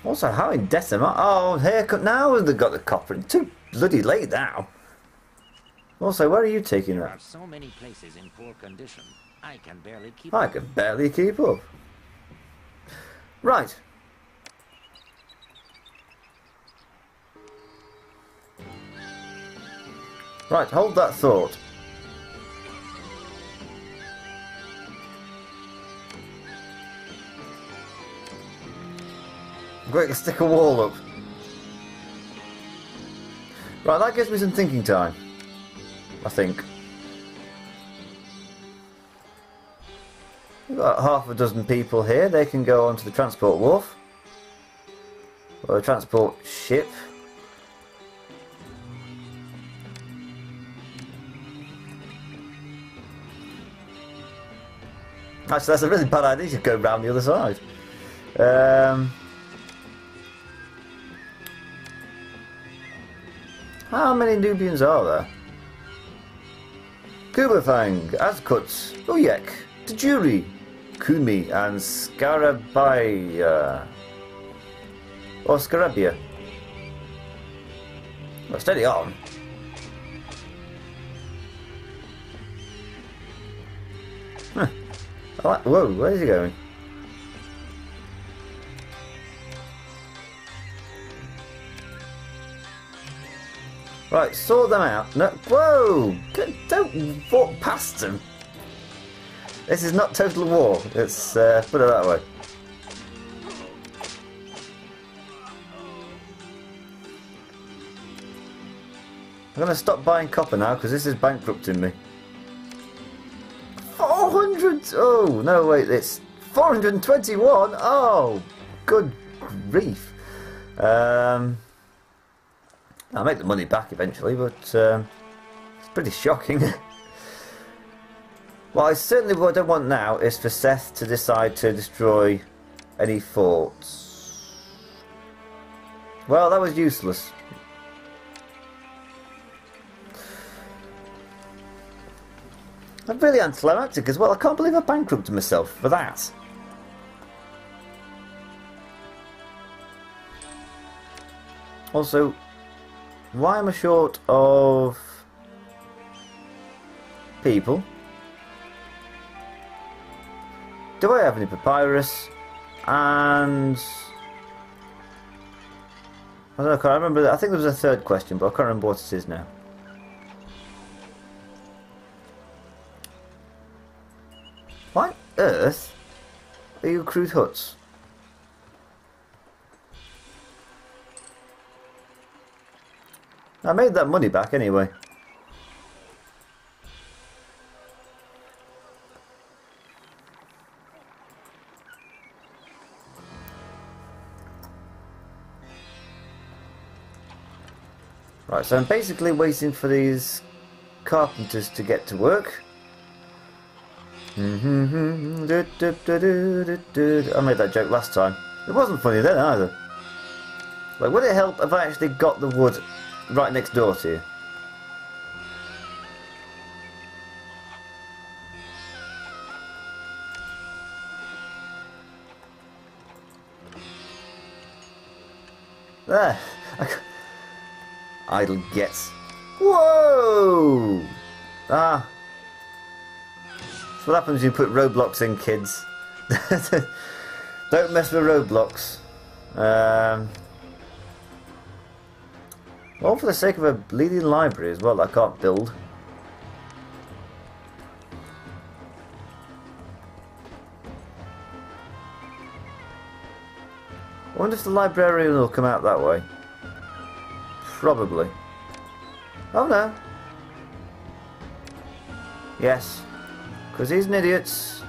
Also, how in debt am I? Oh, haircut now they've got the copper. It's too bloody late now. Also, where are you taking There that? are so many places in poor condition. I can barely keep I up. can barely keep up. Right. Right, hold that thought. I'm going to stick a wall up. Right, that gives me some thinking time. I think. We've got half a dozen people here. They can go onto the transport wharf. Or the transport ship. Actually, that's a really bad idea to go round the other side. How many Nubians are there? Kubafang, Azkuts, Uyek, Tajuri, Kumi, and Scarabia. Or Scarabia. Well, steady on. Whoa, where is he going? Right, sort them out. No, whoa! Don't walk past them. This is not total war. Let's put it that way. I'm going to stop buying copper now because this is bankrupting me. 400! Oh, no, wait, it's 421! Oh, good grief. I'll make the money back eventually, but it's pretty shocking. What I certainly don't want now is for Seth to decide to destroy any forts. Well, that was useless. I'm really anticlimactic as well. I can't believe I bankrupted myself for that. Also, why am I short of people? Do I have any papyrus? And I don't know, I can't remember. I think there was a third question, but I can't remember what it is now. Why on earth are you crude huts? I made that money back anyway. Right, so I'm basically waiting for these carpenters to get to work. I made that joke last time. It wasn't funny then either. Like, would it help if I actually got the wood right next door to you? There. Idle gets. Whoa! Ah. That's what happens when you put roadblocks in, kids. Don't mess with roadblocks. All for the sake of a bleeding library as well that I can't build. I wonder if the librarian will come out that way. Probably. Oh no. Yes. Because he's an idiot. This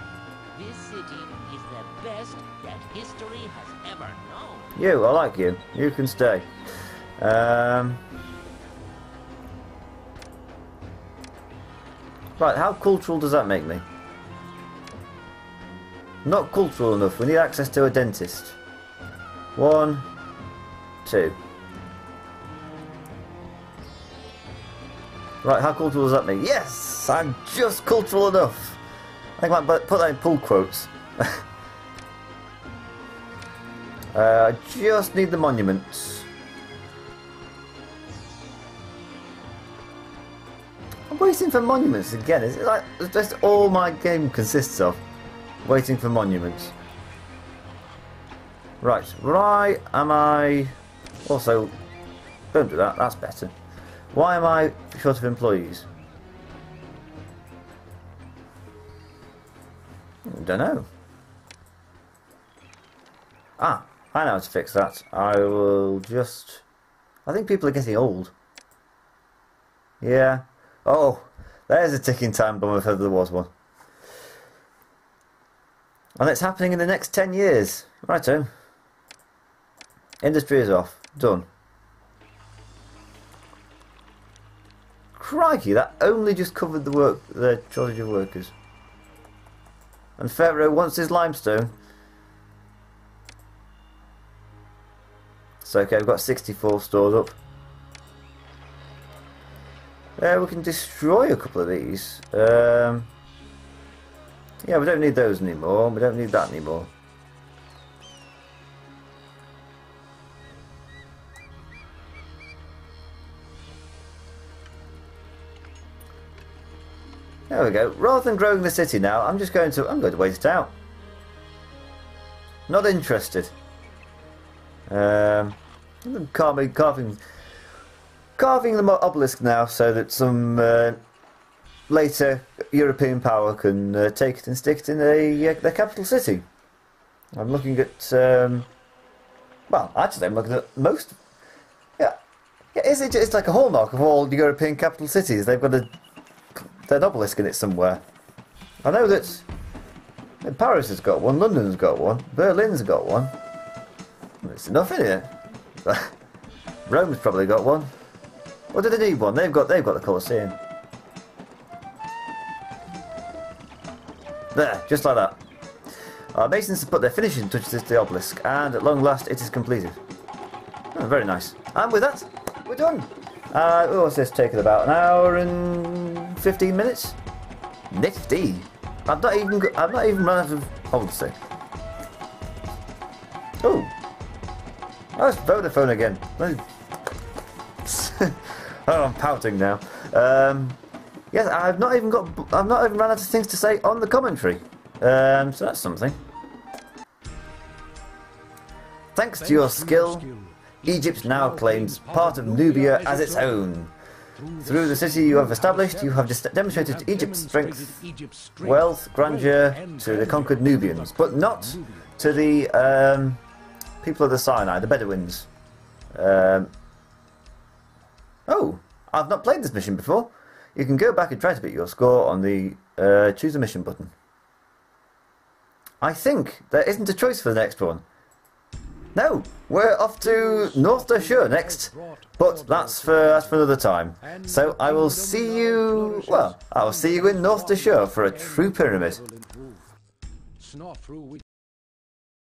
city is the best that history has ever known. You, I like you. You can stay. Right, how cultural does that make me? Not cultural enough. We need access to a dentist. 1, 2. Right, how cultural does that make? Yes! I'm just cultural enough. I think I might put that in pull quotes. I just need the monuments. I'm waiting for monuments again. Is it like that's all my game consists of? Waiting for monuments. Right, why am I... Also, don't do that, that's better. Why am I short of employees? Don't know. Ah, I know how to fix that. I will just... I think people are getting old. Yeah. Oh, there's a ticking time bomb if ever there was one. And it's happening in the next 10 years. Righto. Industry is off. Done. Crikey, that only just covered the shortage of workers. And Pharaoh wants his limestone. So okay, we've got 64 stored up. We can destroy a couple of these. Yeah, we don't need those anymore. We don't need that anymore. There we go. Rather than growing the city now, I'm going to wait it out. Not interested. Carving the obelisk now so that some later European power can take it and stick it in their capital city. I'm looking at well, actually I'm looking at most. Yeah, it's like a hallmark of all European capital cities. They've got an obelisk in it somewhere. I know that Paris has got one, London's got one, Berlin's got one. There's enough in it. Rome's probably got one. Or do they need one? They've got the Colosseum. There, just like that. Our masons have put their finishing touches to the obelisk, and at long last it is completed. Oh, very nice. And with that, we're done. What's this taken? About an hour and 15 minutes. Nifty. I've not even run out of obelisk. Oh, that's Vodafone again. Oh, I'm pouting now. Yes, I've not even run out of things to say on the commentary. So that's something. Thanks to your skill, Egypt now claims part of Nubia as its own. Through the city you have established, you have demonstrated Egypt's strength, wealth, grandeur to the conquered Nubians, but not to the people of the Sinai, the Bedouins. Oh, I've not played this mission before. You can go back and try to beat your score on the choose a mission button. I think there isn't a choice for the next one. No, we're off to North Dashur next, but that's for another time. So I will see you. Well, I'll see you in North Dashur for a true pyramid.